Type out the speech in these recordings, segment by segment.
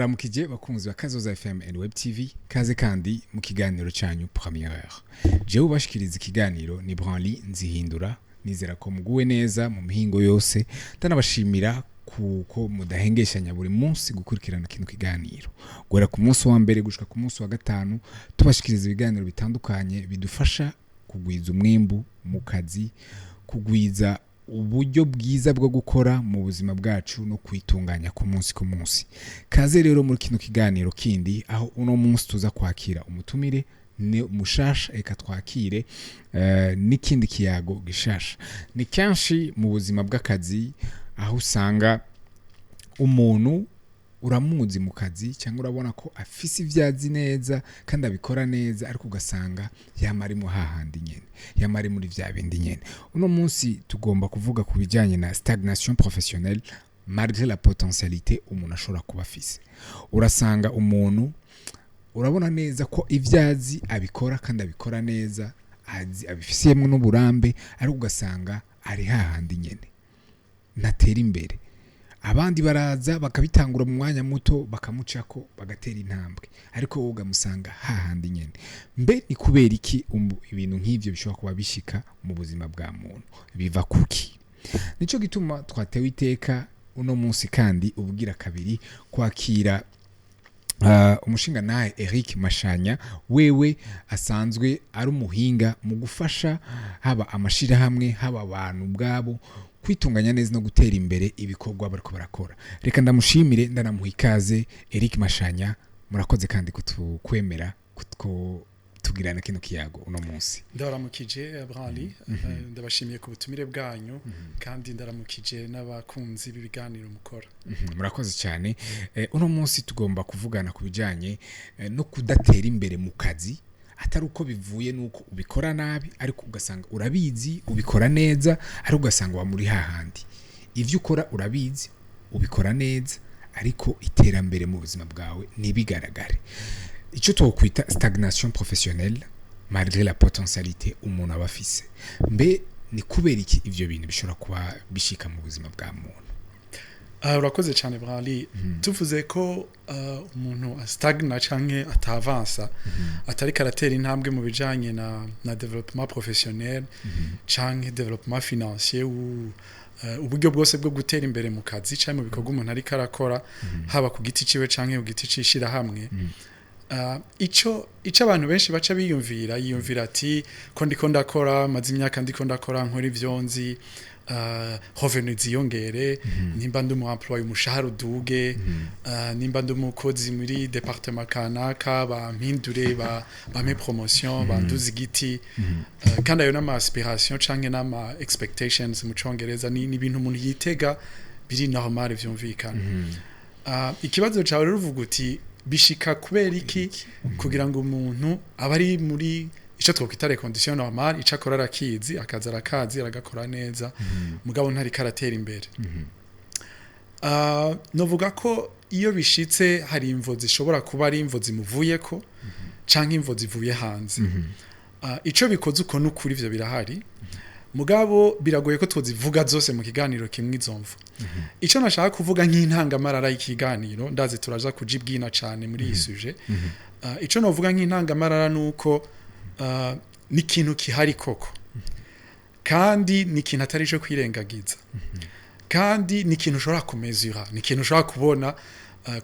ndabaramukije bakunzi wa Kazoza FM and Web TV kaze kandi mu kiganiro cyanyu première. Jewe ubashikiriza ikiganiro ni Branly Nzihindura, nizera ko muguwe neza mu mihingo yose, ndanabashimira kuko mudahengeshanya buri munsi gukurikirana kino kiganiro. Gwera ku munsi wa mbere gushika ku munsi wa gatanu tubashikiriza ibiganiro bitandukanye bidufasha kugwiza umwimbu mu kazi, kugwiza uburyo bwiza bwo gukora mu buzima bwacu no kwitunganya ku munsi. Kaze rero muri kino kiganiro kindi aho uno munsi tuza kwakira umutumire ne mushasha eka twakire n'ikindi kiyago gishasha. Ni kanshi mu buzima bw'akazi aho usanga umuntu uramuzi mu kazi cyangwa urabona ko afise ivyazi neza kandi abikora neza, ariko ugasanga yamari mu hahandi nyene, yamari muri vya bindi nyene. Uno munsi tugomba kuvuga ku bijanye na stagnation professionnelle malgré la potentialité umuntu ashobora kuba afise. Urasanga umuntu urabona neza ko ivyazi abikora kandi abikora neza, abifisiyemo n'uburambe, ariko ugasanga ari hahandi nyene, natera imbere. Abandi baraza bakabitangura mu mwanya muto bakamucako bagatera intambwe, ariko wowe ugamusanga hahandi nyene. Mbe ni kubera iki ibintu nk'ivyo bishobora kuba bishika mu buzima bwa muntu? Biva kuki? Nico gituma twatewe iteka uno munsi kandi ubugira kabiri kwakira umushinga naye Eric Mashanya. Wewe asanzwe ari umuhinga mu gufasha haba amashira hamwe haba abantu bwabo kwitunganya neza no gutera imbere ibikorwa bariko barakora. Reka ndamushimire ndanamuha ikaze Eric Mashanya, murakoze kandi kutukwemera kutwo tugirana kino kiyago uno munsi. Ndaramukije Branly, ndabashimiye ku butumire bwanyu kandi ndaramukije n'abakunzi b'ibiganiro mukora. Murakoze cyane. Uno munsi tugomba kuvugana ku bijanye no kudatera imbere mu kazi, atari uko bivuye nuko ubikora nabi, ariko ugasanga urabizi ubikora neza, ariko ugasanga wa muri hahandi. Ivyo ukora urabizi ubikora neza, ariko iterambere mu buzima bwawe nibigaragare. Ico twokwita stagnation professionnelle malgré la potentialité umuntu abafise. Mbe ni kubera iki ivyo bintu bishobora kuba bishika mu buzima bwa muntu? Urakoze cyane Branly. Tuvuze ko umuntu astagna canke atavansa, atari karatera intambwe mu bijanye na développement professionnel canke développement financier uburyo bwose bwo gutera imbere mu kazi canke mu bikorwa umuntu ari karakora, haba ku giti ciwe canke ku giti cishira hamwe. Ico abantu benshi baca yiyumvira ati ko ndiko ndakora maze imyaka ndiko ndakora nkora ivyonzi, revenu ziyongere, nimba ndi employé umushahara uduge, nimba ndi umukozi muri departement kanaka bampindure bame promotion banduze igiti, kandi ayo n'ama aspiration canke n'ama expectations mu Congereza ni ibintu umuntu yitega biri normal vyumvikana. Ikibazo cyawe rero uvuga uti bishika kubera iki kugira ngo umuntu abari muri ico twokwita les conditions normales, ico akora arakizi, akaza arakazi aragakora neza, mugabo ntari karatera imbere. Novuga ko iyo bishitse hari imvo zishobora kuba ari imvo zimuvuyeko canke imvo zivuye hanze. Ico bikoze uko n'ukuri ivyo birahari, mugabo biragoye ko twozivuga zose mu kiganiro kimwe izo mvo. Ico nashaka kuvuga nk'intangamarara y'ikiganiro, ndazi turaja kujibwina cane muri iyi sujet. Ico novuga nk'intangamarara nuko ni ikintu kihari koko, kandi ni ikintu atari cyo kwirengagiza, kandi ni ikintu ushobora kumezura, ni ikintu ushobora kubona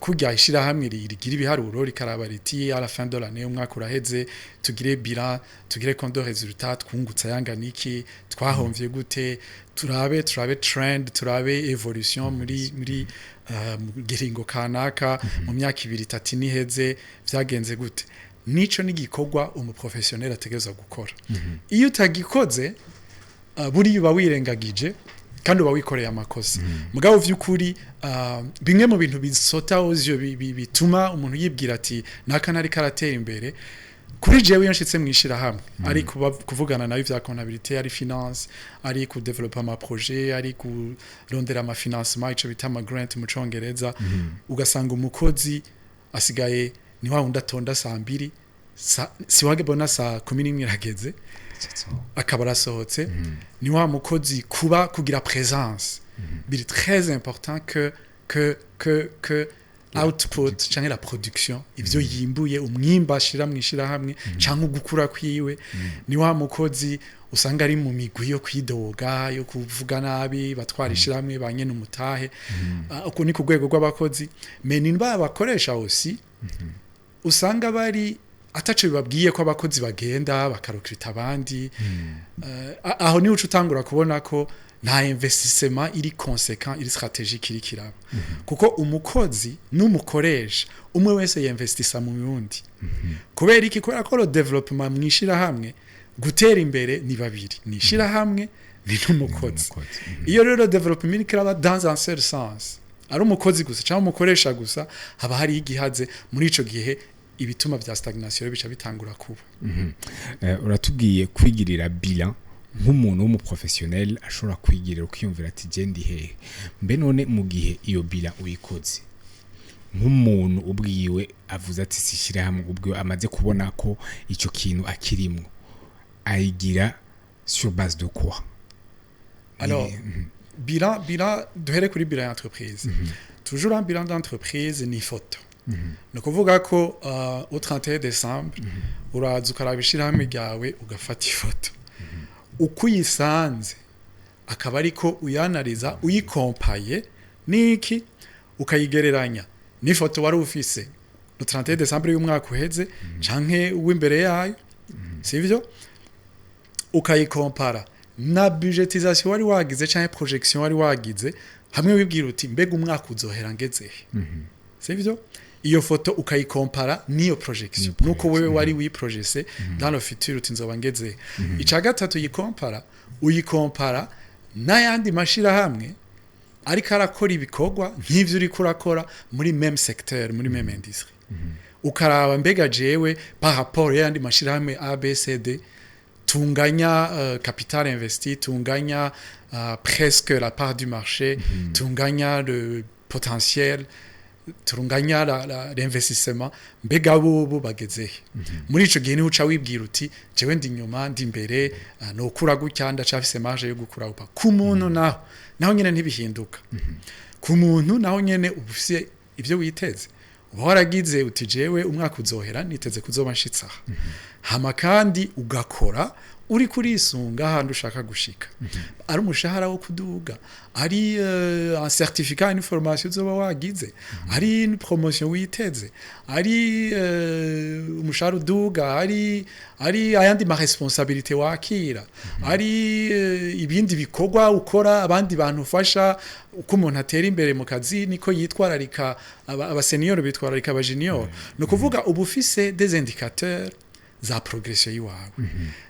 kurya ishira hamwe rigira ibiharuro rikaraba riti à la fin de l'année umwaka uraheze tugire bilan, tugire compte de résultat, twungutsa yangana iki, twahomvye gute, turabe trend, turabe evolution muri giringo kanaka mu myaka 2-3 niheze vyagenze gute. Nico nigikorwa umuprofessionnel ategeza gukora. Iyo utagikoze buri uba wirengagije kandi uba wikoreye amakosa. Mugabo vy'ukuri bimwe mu bintu bisota ozyo bituma umuntu yibwira ati naka nari karatera imbere. Kuri jewe yonshitse mwishira hamwe, ari kuvugana nayo vya comptabilité, ari finance, ari ku développer ama projet, ari ku rondera ama financement, ico bita ama grant mu Congereza, ugasanga umukozi asigaye ni wa wundi atonda saa 2 si wagebona saa 11 irageze akaba arasohotse. Ni wa mukozi kugira présence biri très important que output canke la production ivyo yimbuye umwimba ashira mwishira hamwe canke ugukura kwiwe ni wa mukozi usanga ari mu migwi yo kwidoga yo kuvuga nabi batwarishira hamwe banyene umutahe uko ni ku rwego rw'abakozi meni bakoresha aussi usanga bari ataco bibabwiye ko abakozi bagenda bakarokrita abandi aho ni uco utangura kubona ko nta investissement iri conséquent iri stratégique iri kiraba kuko umukozi n'umukoresha umwe wese yinvestisa mu yundi kubera iki kubera ko le développement mwishira hamwe gutera imbere ni babiri nishira hamwe ni n'umukozi iyo rero développement iri kiraba dans un seul sens ari umukozi gusa cyangwa umukoresha gusa haba hari igihaze muri ico gihe ibituma vya stagnation bica bitangura kuba uratubwiye kwigirira bilan nk'umuntu w'umuprofessionnel ashobora kwigirira ukiyumvira ati je ndi hehe mbe none mu gihe iyo bilan uyikoze nk'umuntu ubwiwe avuze ati sishira hamwe ubwiwe amaze kubona ko ico kintu akirimwo ayigira sur base de quoi alors bilan duhere kuri bilan d'entreprise toujours un bilan d'entreprise ni photo ni ukuvuga ko au 31 décembre uraza ukarabishira hamwe ryawe ugafata ifoto uko uyisanze akaba ariko uyanariza uyikompaye niki ukayigereranya n'ifoto wari ufise no 31 décembre y'umwaka uheze canke w'imbere yayo sivyo ukayikompara na budgetisation wari wagize canke projection wari wagize hamwe wibwira uti mbega umwaka uzohera ngezehe sivyo iyo foto ukayikompara niyo projection nuko wewe wari wiprojese dans le futur uti nzoba ngeze ica gatatu yikompara uyikompara n'ayandi mashira hamwe ariko arakora ibikorwa nk'ivyo uri kurakora muri même secteur muri même industrie ukaraba mbega jewe par rapport y'andi mashira hamwe ABCD tunganya capital investi tunganya presque la part du marché tunganya le potentiel turunganya l'investissement mbega bo bageze muri ico gihe ni uca wibwira uti jewe ndi nyuma ndi imbere no kura gucyanda cafise marge yo gukura upa ku muntu naho nyene ntibihinduka ku muntu naho nyene ubufise ivyo witeze uba waragize uti jewe umwaka uzohera niteze kuzoba nshitsa hama kandi ugakora uri kurisunga ahantu ushaka gushika ari umushahara wo kuduga ari un certificat une formation uzoba wagize ari une promotion witeze ari umushahara uduga ari ayandi ma responsabilité wakira ari ibindi bikorwa ukora abandi bantu ufasha uko umuntu atera imbere mu kazi niko yitwararika aba senior bitwararika aba junior no kuvuga ubufise des indicateurs za progression yiwawe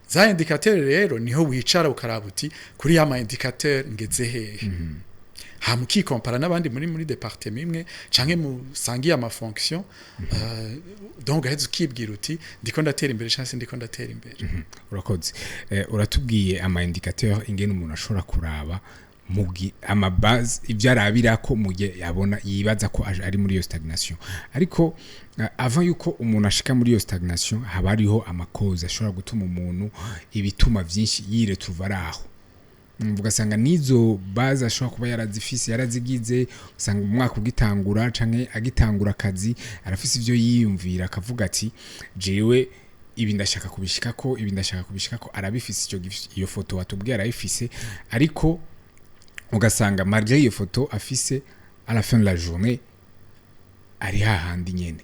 za indicateur rero niho wicara ukarabuti kuri ya ma indicateur ngeze hehe hamuki compara n'abandi muri département imwe canke musangiye ama fonction donc aheze ukibwira uti ndiko ndatera imbere chance ndiko ndatera imbere urakoze uratubwiye ama indicateur ingene umuntu ashobora kuraba mugi ama base ivyo arabira ko mugiye yabona yibaza ko ari muri iyo stagnation ariko avant yuko umuntu ashika muri iyo stagnation haba ariho amakoze ashobora gutuma umuntu ibituma vyinshi yiretrouva araho ugasanga nizo base ashobora kuba yarazifise yarazigize usanga umwaka ugitangura canke agitangura akazi arafise ivyo yiyumvira akavuga ati jewe ibi ndashaka kubishikako arabifise iyo foto watubwiye arayifise ariko ugasanga malgré iyo foto afise à la fin de la journée ari hahandi nyene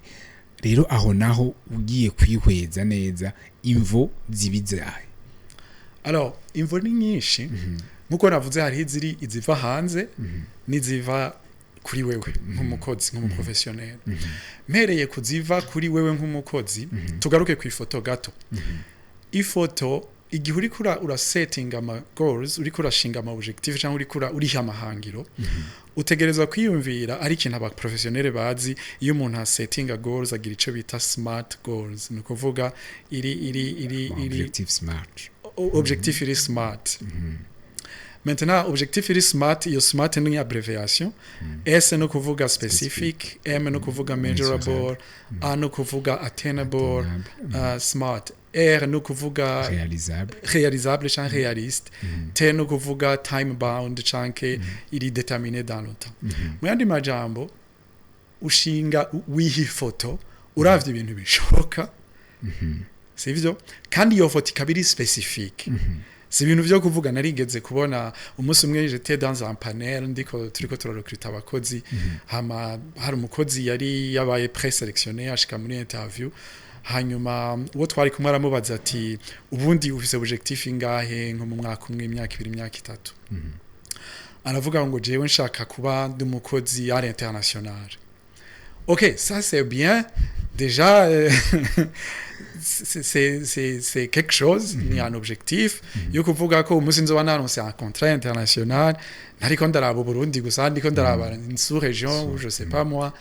rero aho naho ugiye kwihweza neza imvo zibizaye alors imvo ni nyinshi nkuko navuze hari iziva hanze niziva kuri wewe nk'umukozi nk'umuprofessionnel mpereye kuziva kuri wewe nk'umukozi tugaruke ku ifoto gato ifoto igihe uri ura setting ama goals uri kurashinga ama objective cyangwa uri amahangiro utegerezwa kwiyumvira ari ikintu aba professionnel bazi iyo umuntu ha setting goals agira ico bita smart goals ni kuvuga iri objective smart objectif iri smart maintenant objectif iri smart iyo smart ni abbreviation S no kuvuga specific M no kuvuga measurable A no kuvuga attainable smart R no kuvuga réalisable cyangwa réaliste T no kuvuga time bound cyangwa iri déterminé dans le temps mu yandi majambo ushinga wiha ifoto uravye ibintu bishoboka sivyo kandi iyo foto ikaba iri specifique si ibintu vyo kuvuga narigeze kubona umunsi umwe j'étais dans un panel ndiko turiko turarecruter abakozi hama hari umukozi yari yabaye présélectionné ashika muri interview hanyuma uwo twari kumwe aramubaza ati ubundi ufise objectif ingahe nko mu mwaka umwe imyaka ibiri imyaka itatu aravuga ngo jewe nshaka kuba ndi umukozi à l'international. OK, ça c'est bien déjà c'est quelque chose ni un objectif yo kuvuga ko umunsi nzoba naronse un contrat international nariko ndaraba Burundi gusa ndiko ndaraba une sous-région ou je sais pas moi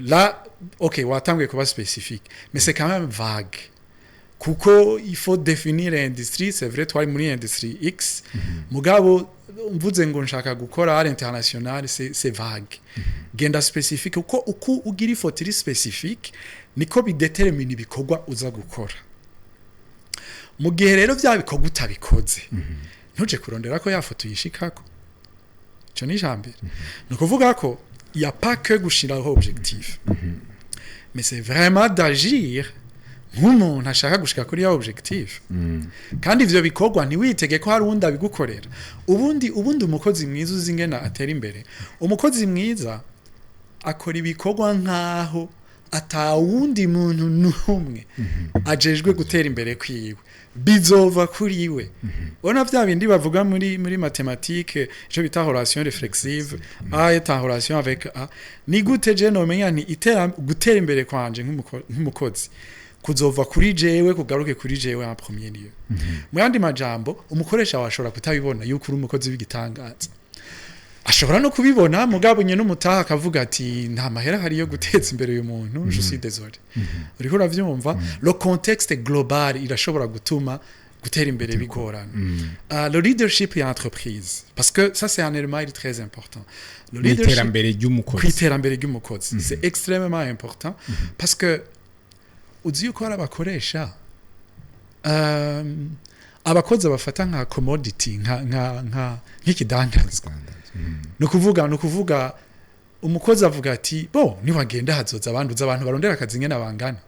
là OK watanguye kuba spécifique mais c'est quand même vague kuko il faut définir l'industrie c'est vrai toi muri industrie X mugabo mvuze ngo nshaka gukora à l'international c'est vague genda spécifique uko ugira ifoto iri spécifique niko bidetermine ibikorwa uza gukora mu gihe rero bya bikorwa utabikoze ntuje kurondera ko yafoto yishikako cyo ni jambe no kuvuga ko il y a pas que gushiraho objectif mais c'est vraiment d'agir nk'umuntu ashaka gushika kuri ya objectif kandi ivyo bikorwa ntiwitege ko hari undi abigukorera ubundi umukozi mwiza uzingena atera imbere umukozi mwiza akora ibikorwa nkaho atawundi muntu numwe ajejwe gutera imbere kwiwe bizova kuriwe ona vya bindi bavuga muri mathématique je bita relation réflexive a est en relation avec a ni gute je no menya ni gutera imbere kwanje nk'umukozi kuzova kuri jewe kugaruke kuri jewe en premier lieu mu yandi majambo umukoresha washobora kutabibona yuko uri umukozi w'igitangaza ashobora no kubibona mugabo nyene umutaha akavuga ati nta mahera hari yo guteza imbere uyu muntu je suis désolé uriko uravyumva le contexte global irashobora gutuma gutera imbere bigorana le leadership ya entreprise parce que ça c'est un élément très important le leadership kwiterambere ry'umukozi c'est extrêmement important parce que uzi uko arabakoresha abakozi bafata nka commodity nk'ikidandazwa no kuvuga umukozi avuga ati bo niwagenda hazoza abantu barondera akazi ngena bangana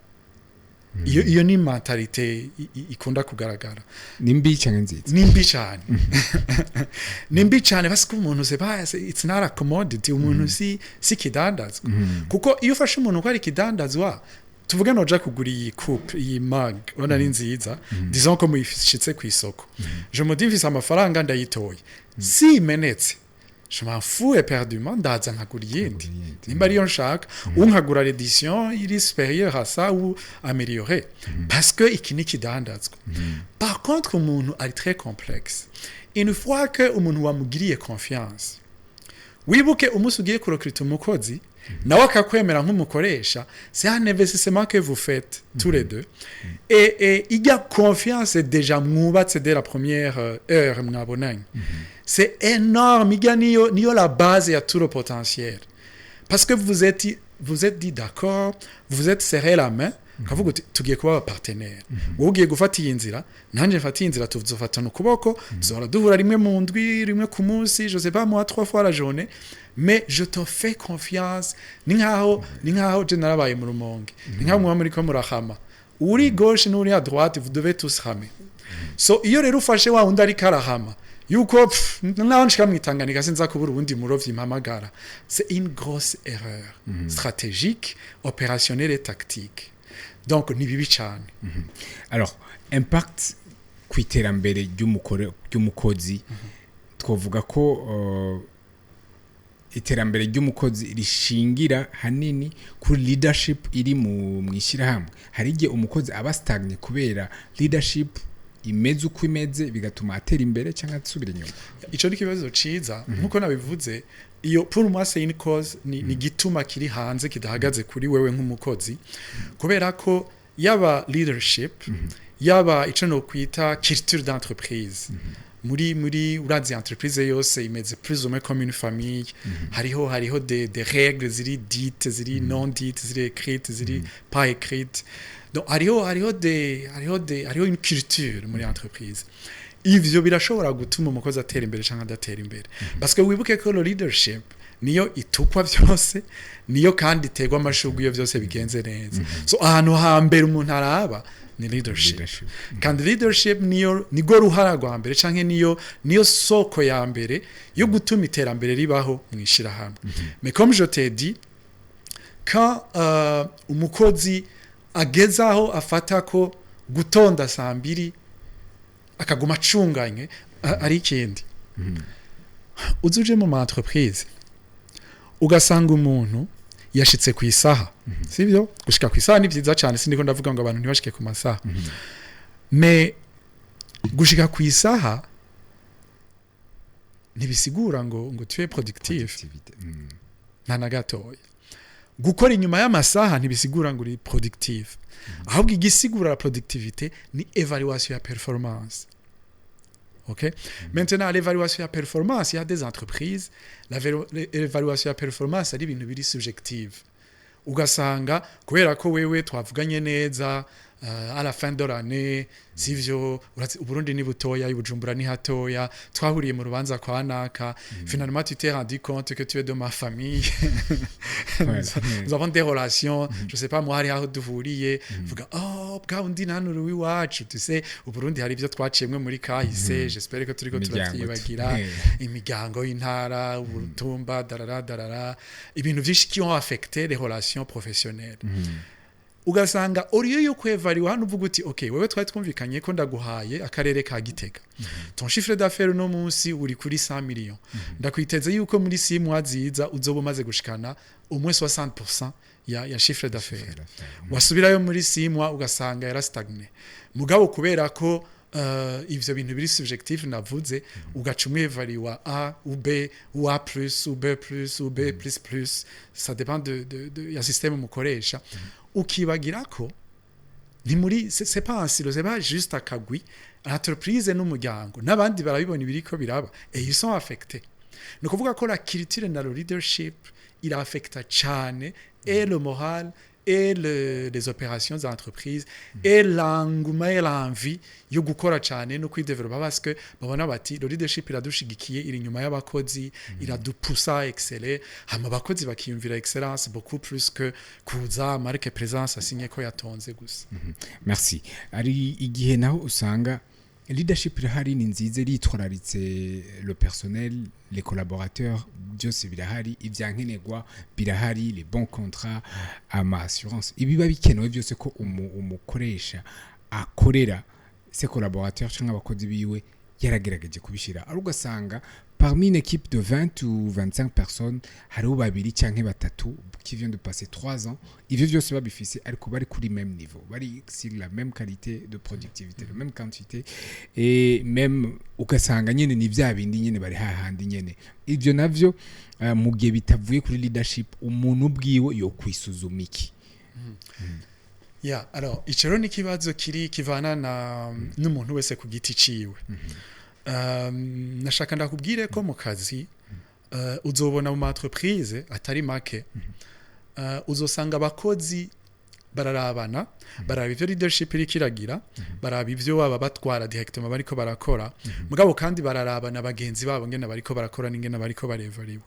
iyo ni mentalite ikunda kugaragara nimbi cyane nziza nimbi cyane basi umuntu se base it's not a commodity umuntu si kidandazwa kuko iyo ufashe umuntu ko ari kidandazwa tuvuga noja kugura iyi coupe iyi mug ona ni nziza disons ko muyishitse ku isoko je me dis amafaranga ndayitoye si menetse je m'en fous éperdument ndaza nkagura yindi nimba ariyo nshaka unkagura l'édition iri supérieure à ça ou améliorée parce que iki ni kidandazwa par contre umuntu ari très complexe une fois que umuntu wamugiriye confiance wibuke umunsi ugiye kurokrita umukozi nawe akakwemera nk'umukoresha c'est un investissement que vous faites tous les deux et il y a confiance déjà mwubatse dès la première heure mwabonanye c'est énorme il y a niyo la base ya tout le potentiel parce que vous êtes dit d'accord vous êtes serré la main kavuga uti tugiye kuba partenaire wowe ugiye gufata iyi nzira nanje mfata iyi nzira tuzofatana ukuboko tuzora duhura rimwe mu ndwi rimwe ku munsi je sais pas moi 3 fois la journée mais je te fais confiance ni nkaho je narabaye mu rumonge ni nkaho mwa muri ko murahama uri gauche n'uri à droite vous devez tous ramer so iyo rero ufashe wa undi ari karahama yuko naho nshika mwitanganika sinza kubura ubundi murovyi impamagara c'est une grosse erreur stratégique opérationnelle et tactique donc ni bibi cyane alors impact kwiterambere ry'umukozi twovuga ko iterambere ry'umukozi rishingira hanini kuri leadership iri mu ishirahamwe hari igihe umukozi aba stagne kubera leadership imeze uko imeze bigatuma atera imbere cyangwa asubira inyuma ico ni kibazo ciza nkuko nabivuze iyo pour moi c'est une cause ni gituma kiri hanze kidahagaze kuri wewe nk'umukozi kubera ko yaba leadership yaba ico no kwita culture d'entreprise muri urazi entreprise yose imeze plus ou moins comme une famille hariho des règles ziri dites ziri non dites ziri écrites ziri pas écrites donc hariho une culture muri entreprise ivyo birashobora gutuma umukozi atera imbere cyangwa adatera imbere parce que wibuke ko le leadership niyo itukwa byose niyo kandi iterwa amashugwe iyo byose bigenze neza so ahantu hambere umuntu araba ni leadership. Kandi leadership nigo ruhara rwa mbere canke niyo soko ya mbere yo gutuma iterambere ribaho mwishira hamwe. Mais comme je t'ai dit, quand umukozi agezaho afata ko gutonda saa 2 akaguma acunganye ari ikindi uzuje mu entreprise ugasanga umuntu yashitse ku isaha sibyo gushika ku isaha ni byiza cyane sindiko ndavuga ngo abantu ntibashike ku masaha mais gushika ku isaha ntibisigura ngo tuwe productive nta na gatoya gukora inyuma y'amasaha ntibisigura ngo uri productive ahubwo igisigura la productivité ni évaluation ya performance. OK? Maintenant, l'évaluation de la performance, il y a des entreprises, l'évaluation de la performance, c'est ibintu biri subjective. Ugasanga kubera ko wewe twavuganye neza à la fin de l'année, sivyo Uburundi ni butoya, Bujumbura ni hatoya, twahuriye mu rubanza kwa naka, finalement tu t'es rendu compte que tu es de ma famille. Nous avons des relations, je sais pas moi hari aho duhuriye, vuga bwa undi nanu wiwacu, tu sais Uburundi hari byo twaciyemwe muri kahise, j'espère que turiko turatyibagira imiryango y'intara, ubutumba darara ibintu byinshi qui ont affecté les relations professionnelles. Ugasanga oriyo yo kwevariwa hano uvuga uti okay wewe twari twumvikanye ko ndaguhaye akarere ka Gitega ton chiffre d'affaires no munsi uri kuri 100 millions ndakwiteze yuko muri 6 mois ziza uzoba umaze gushikana au moins 60% ya chiffre d'affaires wasubirayo muri 6 mois ugasanga yarastagne mugabo kubera ko ivyo bintu biri subjectif navuze ugaca umwevariwa A ou B ou A+, ou B+, ou B++, ça dépend de ya système mukoresha ukibagira ko ni muri c'est pas un silo, c'est pas juste akagwi l'entreprise n'umuryango n'abandi barabibona ibiriko biraba et ils sont affectés. No kuvuga ko la culture na le leadership il affecte cyane et le moral et les opérations des entreprises et l'engouement et l'envie yo gukora cyane no kwidevelopa parce que babona bati le leadership iradushigikiye iri nyuma y'abakozi iradupusa exceller hama abakozi bakiyumvira excellence beaucoup plus que kuza marque présence asinye ko yatonze gusa. Merci. Ari igihe naho usanga leadership irahari ni nzize ritwararitse le personnel les collaborateurs byose birahari ivyankenegwa birahari les bons contrats ama assurance ibiba bikenewe byose ko umukoresha akorera ses collaborateurs cyangwa abakozi biwe yaragerageje kubishira ari ugasanga parmi une équipe de 20 ou 25 personnes hariho babiri cyangwa batatu qui vient de passer 3 ans ivyo byose babifise ariko bari kuri même niveau bari sur la même qualité de productivité la même quantité et même ugasanga nyene ni vya bindi nyene bari hahandi nyene ivyo navyo mu gihe bitavuye kuri leadership umuntu ubwiwe yo kwisuzuma iki. Alors icero ni kibazo kiri kivana na n'umuntu wese ku giti ciwe. Nashaka ndakubwire ko mu kazi uzobona mu entreprise atari make uzosanga abakozi bararabana baraba ivyo leadership iri kiragira baraba ivyo baba batwara directement bariko barakora mugabo kandi bararabana bagenzi babo ngene bariko barakora n'ingene bariko barevariwa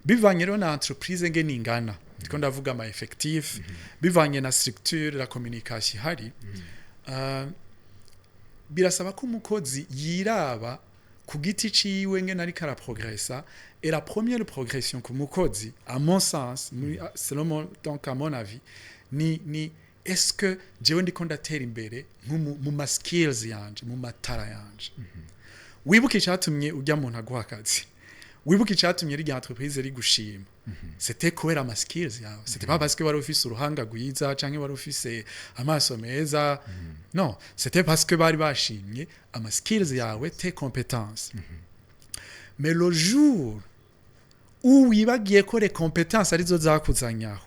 bivanye rero na entreprise ngene ingana ndiko ndavuga ama effectif bivanye na structure la communication hari birasaba ko umukozi yiraba ku giti ciwe ngene ariko araprogressa et la première progression ku mukozi à mon sens selon mon donc à mon avis ni est-ce que jewe ndiko ndatera imbere mu ma skills yanje mu matara yanje wibuke cyatumye ujya muntu aguha akazi wibuke cyatumye iri entreprise ri gushima c'était kubera ma skills yawe c'était pas parce que wari ufise uruhanga gwiza canke wari ufise amaso meza non c'était parce que bari bashimye ama skills yawe tes compétences mais le jour où wibagiye ko les compétences arizo zakuzanyaho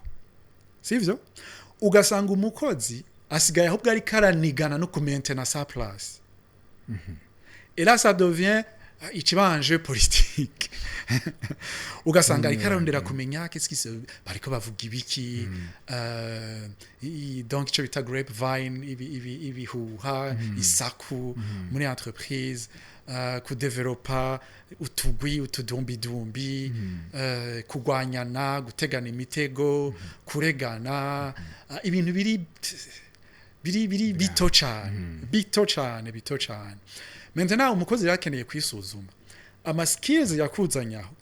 sivyo ugasanga umukozi asigaye ahubwo ari karanigana no kumaintenir sa place et là ça devient ikibanjeu politique ugasanga ari karondera kumenya qu'est-ce qui se bariko bavuga ibiki donc cyo bita grapevine ibihuha isaku muri entreprise kudevelopa utugwi utudumbidumbi kugwanyana gutegana imitego kuregana ibintu biri bito cyane maintenant umukozi yakeneye kwisuzuma ama skills yakuzanyaho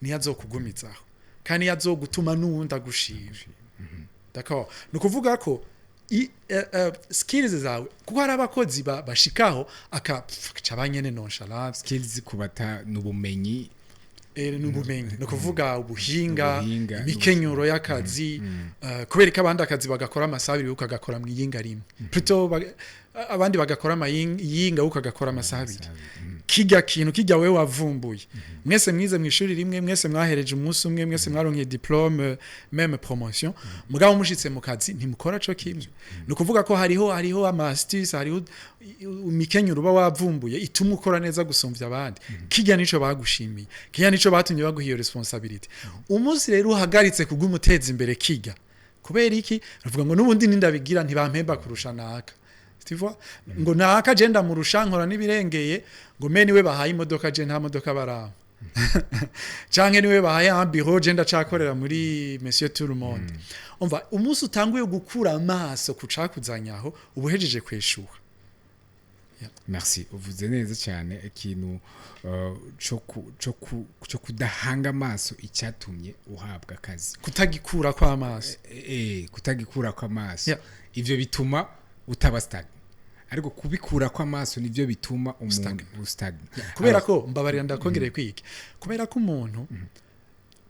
ni yazokugumizaho kandi yazogutuma nuwundi agushira d'accord nukuvuga ko skills zawe kuko hari abakozi bashikaho akacabanyene nonchalant skills kubata nubumenyi n'ubumenyi no kuvuga ubuhinga imikenyuro y'akazi kubera ko abandi akazi bagakora amasabiri ukagakora mu yinga rimwe plutôt abandi bagakora amayinga ukagakora amasabiri kijya kintu kijya wewe wavumbuye mwese mwize mu ishuri rimwe mwese mwahereje umunsi umwe mwese mwaronke diplôme même promotion mugabo mushitse mu kazi ntimukora cyo kimwe no kuvuga ko hariho ama astuce hariho imikenyuro uba wavumbuye ituma ukora neza gusumvya abandi kijya nico bagushimiye kijya nico batumye baguhiye responsibility umunsi rero uhagaritse kugumuteza imbere kijya kubera iki ruvuga ngo nubundi nindabigira ntibampemba kurusha naka ngo naka agenda mu rushankora n'ibirengeye ngo me niwe bahaye imodoka je nta modoka baraho canke niwe bahaye un bureau je ndacakorera muri Monsieur Tout le Monde umva umunsi utanguye gukura amaso kucakuzanyaho ubuhejeje kweshuha merci uvuze neza cyane ikintu cyo kudahanga amaso icyatumye uhabwa akazi kutagikura kwa amaso kutagikura kwa amaso ivyo bituma utaba stagnant ariko kubikura kwa maso nivyo bituma umuntu stagnant kubera ko mbabarira ndakongereye kwiki kubera ko umuntu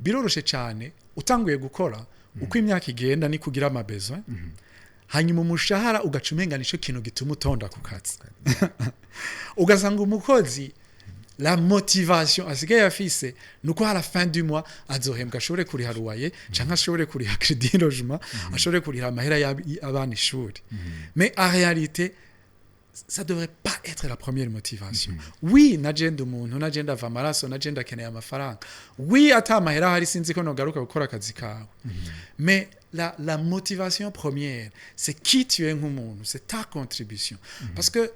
biroroshe cyane utanguye gukora uko imyaka igenda ni kugira amabezo hanyuma umushahara ugacumenga nico kintu gituma utonda ku kazi ugasanga umukozi la motivation asigaye afise nuko à la fin du mois azohembwa ashobore kuriha ruwaye canke ashobore kuriha crédit logement ashobore kuriha amahera y'abana ishuri mais en réalité ça devrait pas être la première motivation oui nagenda umuntu nagenda ava amaraso nagenda keneye amafaranga oui ata amahera hari sinzi ko nogaruka gukora akazi kawe mais la motivation première c'est qui tu es nk'umuntu c'est ta contribution parce que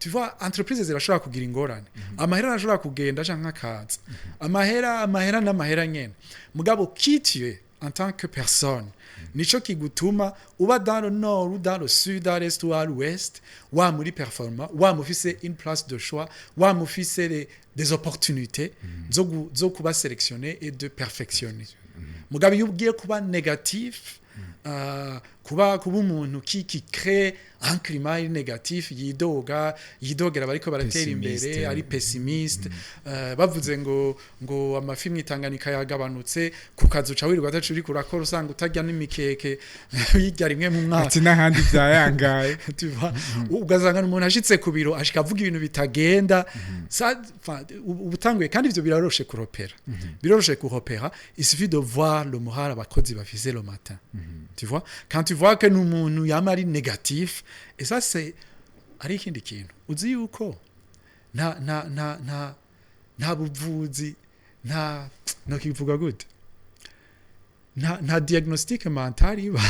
tu vois entreprise zirashobora kugira ingorane amahera arashobora kugenda canke akaza amahera n'amahera nyene mugabo qui tu es en tant que personne nico kigutuma uba dans le nord ou dans le sud à l'est ou à l'ouest wa muri performant wa mufise une place de choix wa mufise des opportunités zo kuba sélectionner et de perfectionner mugabo yugiye kuba négatif kuba umuntu qui crée un climat négatif yidogera bariko baratera imbere ari pessimiste bavuze ngo amafilm itanganika yagabanutse kukazuca wirirwa atacuri kurakora usanga utajya n'imikeke yijya rimwe mu mwaka ati nahandi byayangaye tuva ugazanga umuntu ashitse ku biro ashika avuga ibintu bitagenda ubutanguye kandi ivyo biraroshe kuropera biraroshe kuropera il suffit de voir le moral abakozi bafise le matin tu vois quand tu vois que n'umuntu yamari négatif et ça c'est ari ikindi kintu uzi yuko nta buvuzi no kivuga gute nta diagnostic mental iba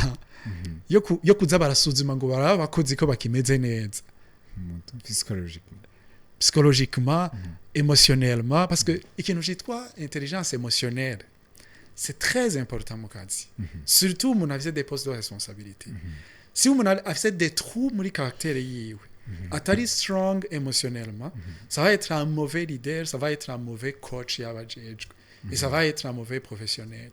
yo kuza barasuzuma ngo baraba abakozi ko bakimeze neza psychologiquement émotionnellement parce que ikintu cyitwa intelligence émotionnelle c'est très important mu kazi surtout umuntu afite des postes de responsabilité si umuntu afite des trous muri caractère yiwe atari strong émotionnellement ça va être un mauvais leader ça va être un mauvais coach yabajejwe et ça va être un mauvais professionnel.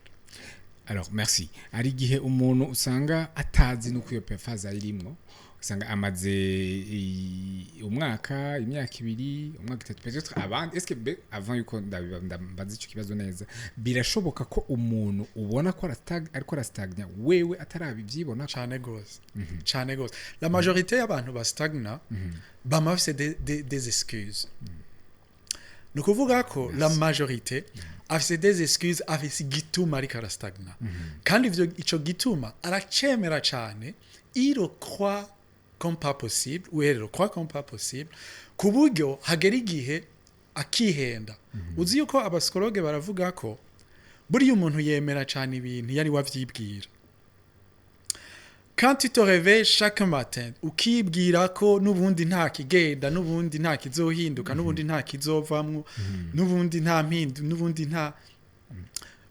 Alors merci ari gihe umuntu usanga atazi nuko iyo performance arimwo usanga amaze umwaka imyaka ibiri umwaka itatu peut-être avant est-ce que avant yuko ndambaza icyo kibazo neza birashoboka ko umuntu ubona ko ariko arastagna wewe atarabivyibona cyane gose cyane gose la majorité y'abantu bastagna bamafise des excuses no kuvuga ko la majorité afise des excuses afise gituma ariko arastagna kandi ivyo ico gituma aracemera cyane il croit comme pas possible ou elle croit comme pas possible kuburyo hagera igihe akihenda uzi yuko abapsikologe baravuga ko buri umuntu yemera cyane ibintu yari wavyibwira quand tu te réveilles chaque matin ukibwira ko n'ubundi nta kigenda n'ubundi nta kizohinduka n'ubundi nta kizovamwo n'ubundi nta mpindu n'ubundi nta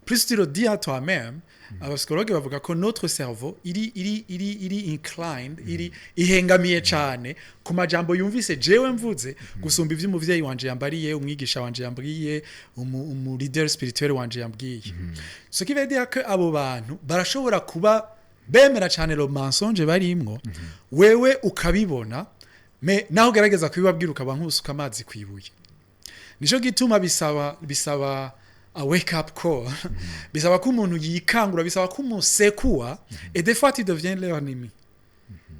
plus tu le dis à toi-même abapsikologe bavuga ko notre cerveau iri inclined ihengamiye cyane ku majambo yumvise jewe mvuze gusumba ivyo umuvyeyi wanje yambariye umwigisha wanje yambwiye umu leader spirituel wanje yambwiye ce qui veut dire que abo bantu barashobora kuba bemera cyane lo mensonge barimwo wewe ukabibona me naho gerageza kubibabwira ukaba nkusuka amazi kwibuye nico gituma bisaba a wake up call bisaba ko umuntu yikangura bisaba ko umusekua et des fois tu deviens leur ennemi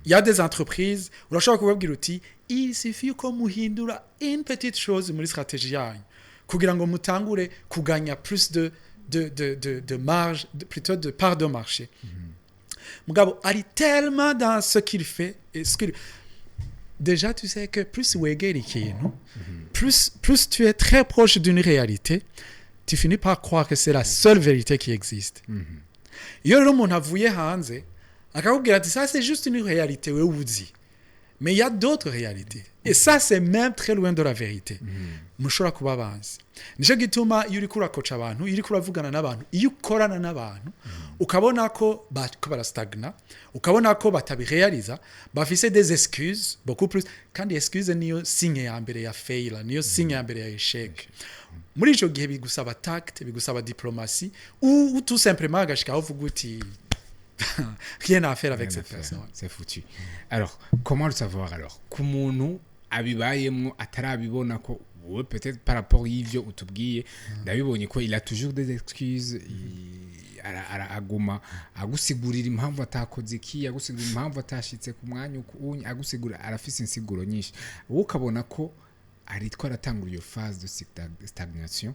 il y a des entreprises urashobora kubabwira uti il suffit ko muhindura une petite chose muri stratégie yanyu kugira ngo mutangure kuganya plus de marge plutôt de part de marché mugabo ari tellement dans ce qu'il fait et ce qu'il déjà tu sais que plus wegera ikintu plus tu es très proche d'une réalité tu finis par croire que c'est la seule vérité qui existe. Iyo rero umuntu avuye hanze akakubwira ati ça c'est juste une réalité wewe uzi mais il y a d'autres réalités et ça c'est même très loin de la vérité mushobora kuba banzi nico gituma iyo uri kurakoca abantu iyo uri kuravugana n'abantu iyo ukorana n'abantu ukabona ko barastagna ukabona ko batabirealiza bafise des excuses beaucoup plus kandi excuse niyo signe ya mbere ya fail niyo signe ya mbere ya échec muri ico gihe bigusaba tact bigusaba diplomatie ou tout simplement agashika uvuga uti rien à faire avec cette personne c'est foutu alors comment le savoir alors kumuntu abibayemwo atarabibona ko wowe peut-être par rapport y'ivyo utubwiye ndabibonye ko il a toujours des excuses aguma agusigurira impamvu atakoze iki agusigurira impamvu atashitse ku mwanya agusigura arafise insiguro nyinshi wowe ukabona ko aritwa aratangura iyo phase de stagnation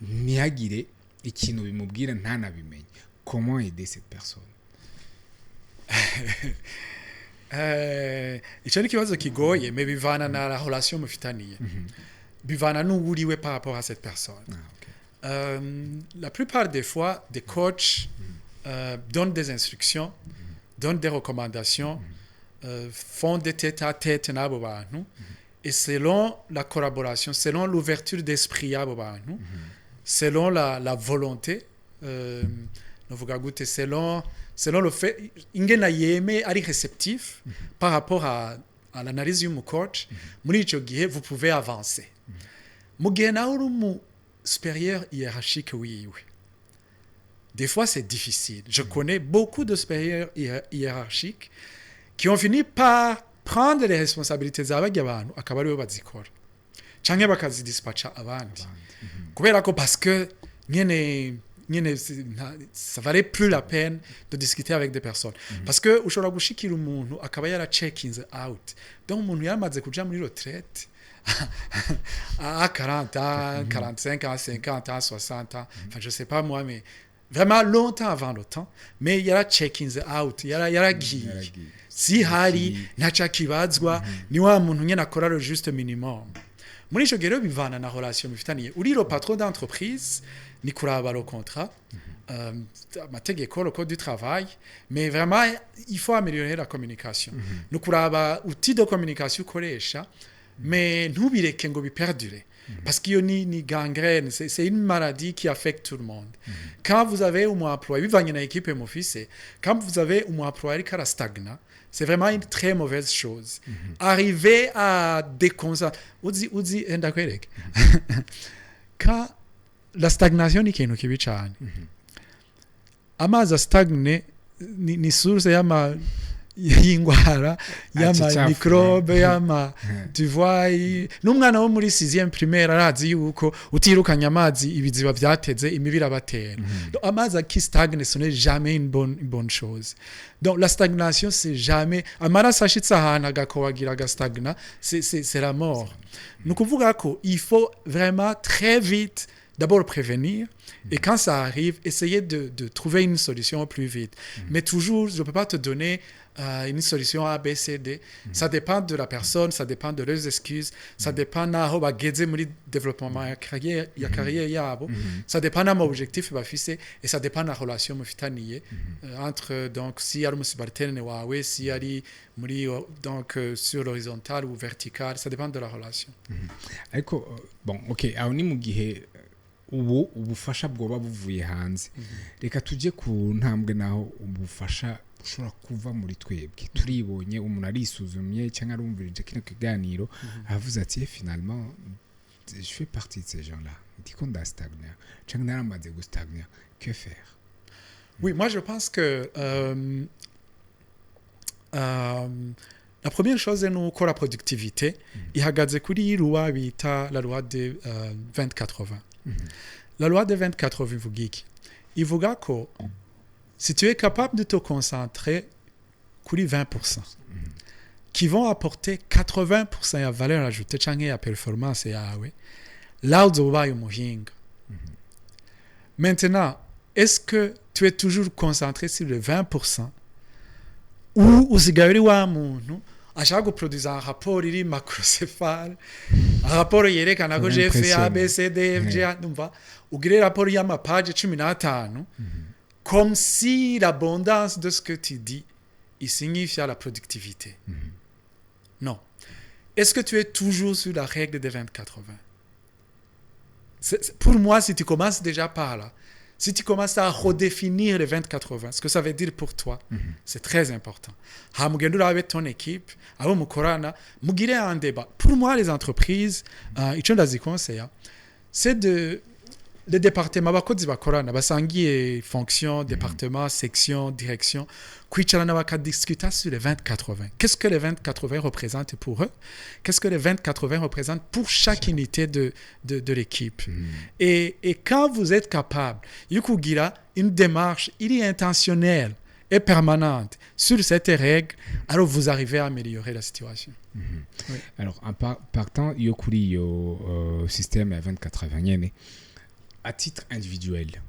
ntihagire ikintu bimubwira ntanabimenye comment aider cette personne ico ni kibazo kigoye mais bivana na la relation mufitaniye bivana n'uburiwe par rapport à cette personne la plupart des fois des coachs donnent des instructions donnent des recommandations font des tête-à-tête n'abo bantu et selon la collaboration selon l'ouverture d'esprit y'abo bantu selon la volonté novuga gute selon le fait ingena yeme ari réceptif par rapport à l'analyse du coach muri ico gihe vous pouvez avancer mugihe nawe uri mu supérieur hiérarchique wiwe des fois c'est difficile je connais beaucoup de supérieurs hiérarchiques qui ont fini par prendre les responsabilités z'abajya abantu akaba aribo bazikora canke bakazidispatcha abandi kubera ko parce que ça valait plus la peine de discuter avec des personnes parce que ushobora gushikira umuntu akaba yara checking out donc umuntu yamaze kuja muri retraite à 40 ans 45 ans 50 ans 60 ans enfin je sais pas moi mais vraiment longtemps avant le temps mais yara checking out yara giye si hari ntaca kibazwa ni wa muntu nyene akora le juste minimum muri ico gihe bivana na relation mufitaniye uri le patron d'entreprise ni kuraba le contrat amategeko le code du travail mais vraiment il faut améliorer la communication ni kuraba outil de communication ukoresha mais ntubireke ngo biperdure parce qu'il y a gangrène c'est une maladie qui affecte tout le monde quand vous avez un employé bivanye na équipe mufise quand vous avez un employé qui stagna c'est vraiment une très mauvaise chose arriver à déconcentrer uzi ndakwereka quand la stagnation ni ikintu kibi cyane amazi stagne ni source y'ingwara y'ama microbe y'ama tu vois n'umwana wo muri 6e primaire arazi yuko utirukanya amazi ibiziba byateze imibiri abatera donc amazi qui stagne ce n'est jamais une bonne chose donc la stagnation c'est jamais amaraso ashitse ahantu agakowagira agastagna c'est la mort nukuvuga ko il faut vraiment très vite d'abord prévenir et quand ça arrive, essayer de trouver une solution plus vite. Mais toujours, je ne peux pas te donner une solution A, B, C, D. Ça dépend de la personne, ça dépend de leurs excuses, ça dépend n'aho bageze muri développement ya carrière yabo, ça dépend de mon objectif bafise et ça dépend de la relation mufitaniye entre donc si ari musibartene wawe, si ari muri donc sur l'horizontal ou vertical, ça dépend de la relation. ariko bon okay aho ni mu gihe ubu ubufasha bwoba buvuye hanze reka tujye ku ntambwe naho ubufasha ushobora kuva muri twebwe turibonye umuntu arisuzumye cyangwa arumvirije kino kiganiro avuze ati finalement je fais partie de ces gens là ndiko ndastagner cyangwa naramaze gustagner que faire? Oui, moi je pense que la première chose est nuko la productivité ihagaze kuri loi bita la loi de 2080. La loi de 2080 ivuga iki? Ivuga ko si tu es capable de te concentrer sur 20% qui vont apporter 80% de valeur ajoutée et de performance, là où tu vas umuhinga. Maintenant, est-ce que tu es toujours concentré sur les 20% ou usigaye wa muntu ashaka guproduza un rapport iri macrocéphale, un rapport yerekana ko j'ai fait A, B, C, D, F, G, numva ugire rapport y'amapage 15 comme si l'abondance de ce que tu dis il signifie la productivité. Non. Est-ce que tu es toujours sur la règle des 20-80? Pour moi, si tu commences déjà par là, si tu commences à redéfinir les 20-80, ce que ça veut dire pour toi, c'est très important. Hamugendo avec ton équipe, abo mukorana, mugire un débat. Pour moi, les entreprises, icyo ndazikonseya, c'est de les départements abakozi bakorana basangiye fonction, département, section, direction, kwicarana bakadiscuter sur les 20-80. Qu'est-ce que les 20-80 représentent pour eux? Qu'est-ce que les 20-80 représentent pour chaque unité de l'équipe? Et quand vous êtes capable, yukugira une démarche intentionnelle et permanente sur cette règle, alors vous arrivez à améliorer la situation. Oui. Alors, en partant yokuri yo système 20-80 nyene, à titre individuel,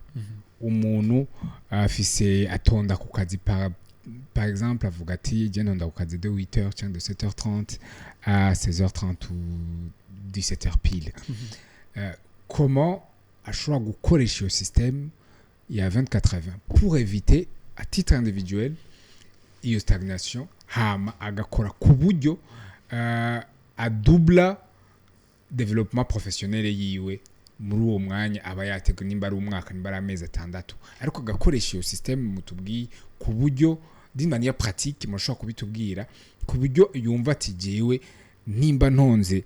umuntu afise atonda ku kazi par exemple avuga ati je ntonda ku kazi de 8h cyangwa de 7h30 à 16h30 ou 17h pile. Comment ashobora gukoresha iyo système ya 20-80 pour éviter à titre individuel iyo stagnation hama agakora ku buryo adubla développement professionnel yiwe muri uwo mwanya aba yategwa nimba ari umwaka nimba ari amezi 6 ariko agakoresha iyo système mutubwiye ku buryo d'une manière pratique mushobora kubitubwira ku buryo yumva ati jewe nimba ntonze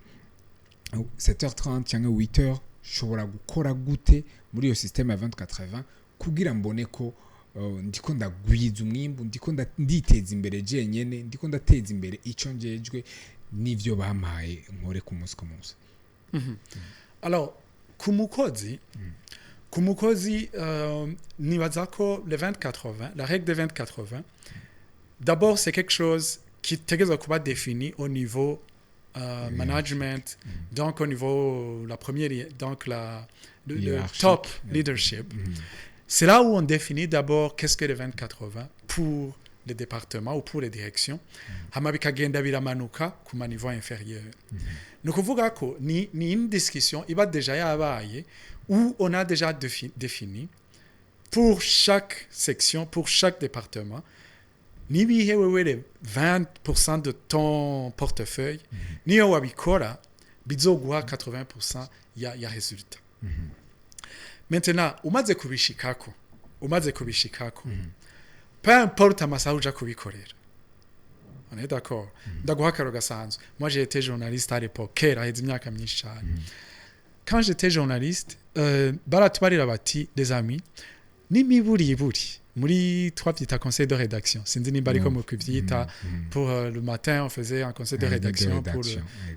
7h30 cyangwa 8h shobora gukora gute muri iyo système ya 20-80 kugira mbone ko ndiko ndagwiza umwimbu ndiko nditeza imbere jenyene ndiko ndateza imbere ico njejwe n'ivyo bampaye nkore ku munsi ku munsi. Alors kumukozi nibaza ko le 20-80, la règle de 20-80, d'abord c'est quelque chose qui tegezwa kuba défini au niveau management, donc au niveau la première, donc le top leadership. C'est là où on définit d'abord qu'est-ce que le 20-80 pour les départements ou pour les directions. Hama bikagenda biramanuka ku niveau inférieur. Ni kuvuga ko ni une discussion iba déjà yabaye où on a déjà défini pour chaque section, pour chaque département, nibihe wewe les 20% de ton portefeuille, niyo wabikora bizoguha 80% ya résultat. Maintenant, umaze kubishikako, peu importe amasaha uja kubikorera. On est d'accord? Ndaguha akaro gasanzwe. Moi, j'ai été journaliste à l'époque, kera heze imyaka myinshi cyane. Quand j'étais journaliste, baratubarira bati des amis, n'imiburi muri twabyita conseil de rédaction. Sinzi nimba ariko mu kubyita pour le matin, on faisait un conseil de rédaction pour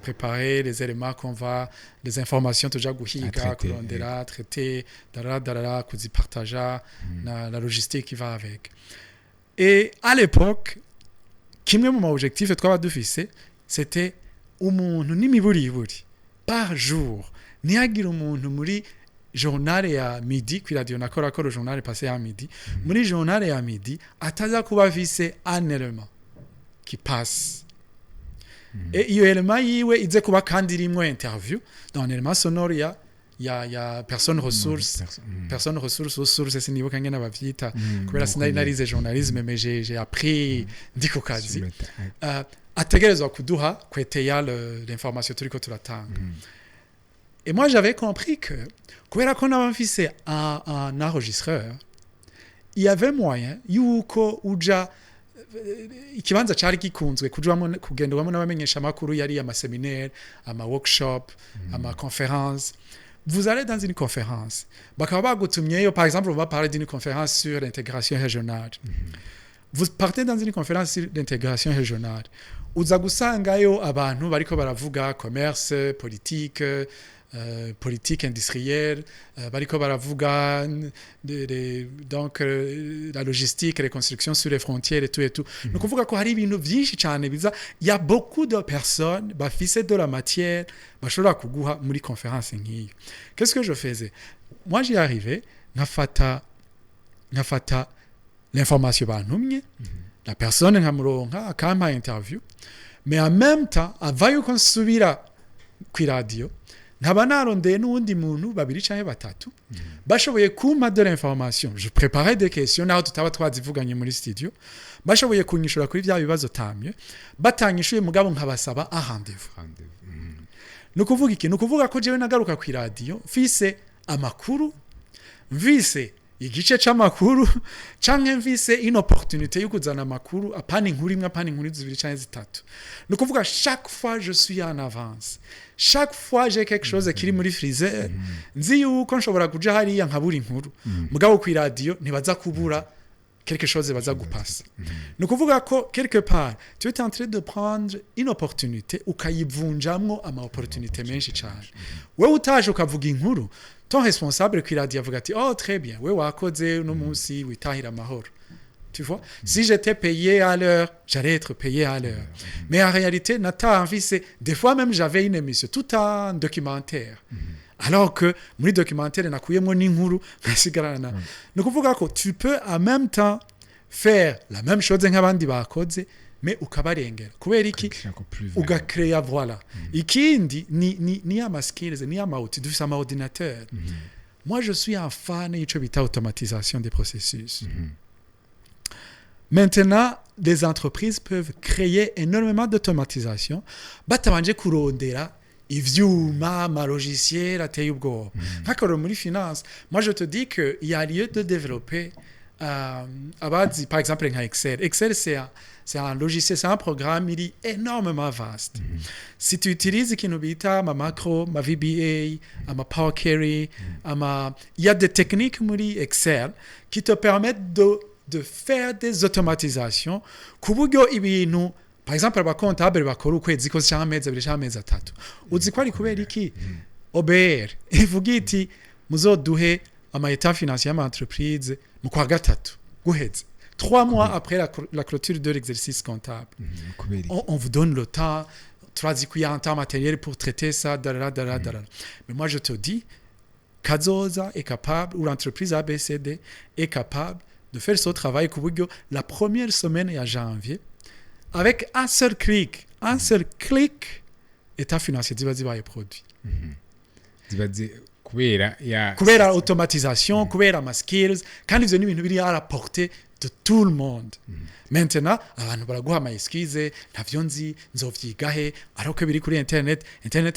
préparer les éléments qu'on va, les informations tuja guhiga, kurondera, traiter, darara kuzipartager, la logistique qui va avec. Et à l'époque, kimwe mu objectif twaba dufise, c'était umuntu n'imiburi par jour. Nihagira umuntu muri journal ya midi kuri radio nakora ko journal passé à midi muri journal ya midi ataza kuba vise un élément qui passe et iyo élément yiwe ize kuba kandi rimwe interview dans un élément sonore ya personne ressource c'est niveau kangena bavyita kubera sinarize journalisme mais j'ai appris ndiko kazi ategerezwa kuduha kweteya l'information turiko turatanga. Et moi j'avais compris que kubera ko n'abafise un enregistreur il y avait moyen yuko uja ikibanza cyari gikunzwe kugenderwamo n'abamenyesha makuru yari ama séminaire ama workshop ama conférence. Vous allez dans une conférence bakaba bagutumyeyo par exemple on va parler d'une conférence sur l'intégration régionale. Vous partez dans une conférence sur l'intégration régionale uza gusangayo abantu bariko baravuga commerce politique politique industrielle bariko baravuga donc la logistique les constructions sur les frontières et tout donc kuvuga ko hari ibintu byinshi cyane biza y a beaucoup de personnes bafise de la matière bashobora kuguha muri conférence nk'iyo. Qu'est-ce que je faisais? Moi j'y arrivais nkafata l'information bantumye la personne nkamuronka akampa interview mais en même temps avayo konsubira ku radio nkaba narondeye n'undi muntu babiri canke batatu bashoboye kumpa de l'information. Je préparais des questions naho tutaba twazivuganye muri studio bashoboye kunyishura kuri bya bibazo tamye batanyishuye mugabo nkabasaba a rendez-vous. Nukuvuga iki? Nukuvuga ko jewe nagaruka ku radio mfise amakuru mvise igice c'amakuru canke mvise une opportunité yo kuzana amakuru apana inkuru imwe apana inkuru zibiri canke zitatu. Nukuvuga chaque fois je suis en avance, chaque fois j'ai quelque chose kiri muri freezer nzi yuko nshobora kuja hariya nkabura inkuru mugabo ku radio ntibaza kubura quelque chose baza gupasa. Nukuvuga ko quelque part tu es en train de prendre une opportunité ukayivunjamwo ama opportunité menshi cyane. Wewe utaje ukavuga inkuru ton responsable qui l'a dit avuga ati oh très bien wewe wakoze no munsi witahira amahoro. Tu vois, si j'étais payé à l'heure, j'allais être payé à l'heure. Mais en réalité, nata envie c'est des fois même j'avais une émission tout un documentaire. Alors que muri documentaire nakuyemo n'inkuru ngasigarana. Nukuvuga ko tu peux en même temps faire la même chose nk'abandi bakoze mais ukabarengera kubera iki ugakreya voilà. Ikindi ni ama skills ni ama outils du sama ordinateur. Moi je suis un fan y'ico bita automatisation des processus. Maintenant, des entreprises peuvent créer énormément d'automatisation batabanje kurondera ivyuma ma logiciel ateye ubwoba. Nk'akaroro muri finance, moi je te dis que il y a lieu de développer abazi par exemple nka Excel. Excel c'est un logiciel, c'est un programme il est énormément vaste. Si tu utilises ikintu bita ma macro, ma VBA, ma Power Query, il y a des techniques muri Excel qui te permettent de faire des automatisations ku buryo ibintu par exemple abakontable bakora ukwezi kose cyangwa amezi abiri cyangwa amezi atatu uzi ko ari kubera iki OBR ivuga iti muzoduhe ama état financier ma entreprise mu kwa gatatu guheze 3 mois après la clôture de l'exercice comptable. On vous donne le temps, tu as dit qu'il y a un temps matériel pour traiter ça, mais moi je te dis Kazoza est capable ou l'entreprise ABCD est capable de faire ce travail la première semaine à janvier avec un seul clic, état financier ziba produit. Kubera automatisation, kubera ma skills, kandi ivyo ni ibintu biri à la portée de tout le monde. Maintenant, abantu baraguha ama excuse, ntavyo nzi, nzovyigahe, ariko biri kuri internet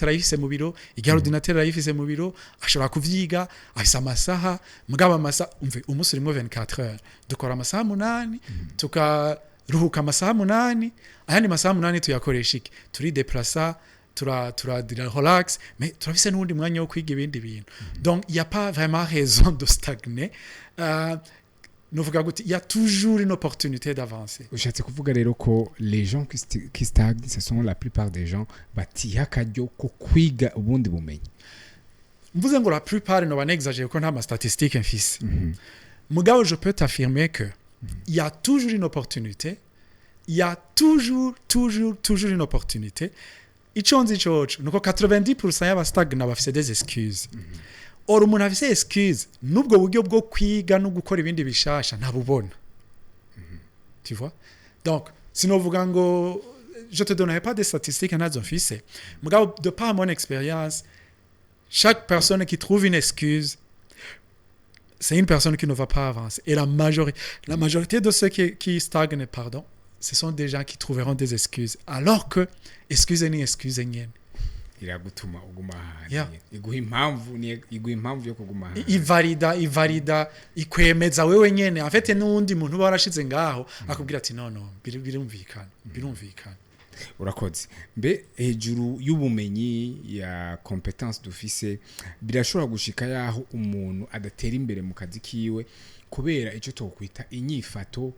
arayifise mu biro, igihe ordinateur arayifise mu biro, ashobora kuvyiga, afise amasaha, mugaba amasaha, umve umunsi urimo 24 heures. Dukora amasaha 8, tukaruhuka amasaha 8, ayandi masaha 8 tuyakoresha iki? Turi déplacer turadira relax, mais turafise n'undi mwanya wo kwiga ibindi bintu. Donc il y a pas vraiment raison de stagner. Il y a toujours une opportunité d'avancer. Ushatse kuvuga rero ko les gens qui stagnent, ce sont la plupart des gens batiha kajyo ko kwiga ubundi bumenyi. Mvuze ngo la plupart no banexagere ko nta ma statistique mfise. Mugabo je peux t'affirmer que il y a toujours une opportunité. Il y a toujours une opportunité. Ico nzi coco nuko 90% y'abastagna bafise des excuses. or umuntu afise excuse nubwo buryo bwo kwiga no gukora ibindi bishasha ntabubona. Tu vois? Donc sinovuga ngo je te donnerai pas des statistiques nazo mfise mugabo de par mon expérience chaque personne qui trouve une excuse c'est une personne qui ne va pas avancer et la majorité de ceux qui stagnent pardon ce sont des gens qui trouveront des excuses alors que excuse nyene iragutuma uguma Yeah. iguha impamvu yo kuguma ivalida ikwemeza wewe nyene en fait n'undi muntu barashize ngaho akubwira ati no birumvikana. urakoze mbe hejuru y'ubumenyi ya competence dufise birashobora gushika yaho umuntu adatera imbere mu kazi kiwe kubera icyo tokwita inyifato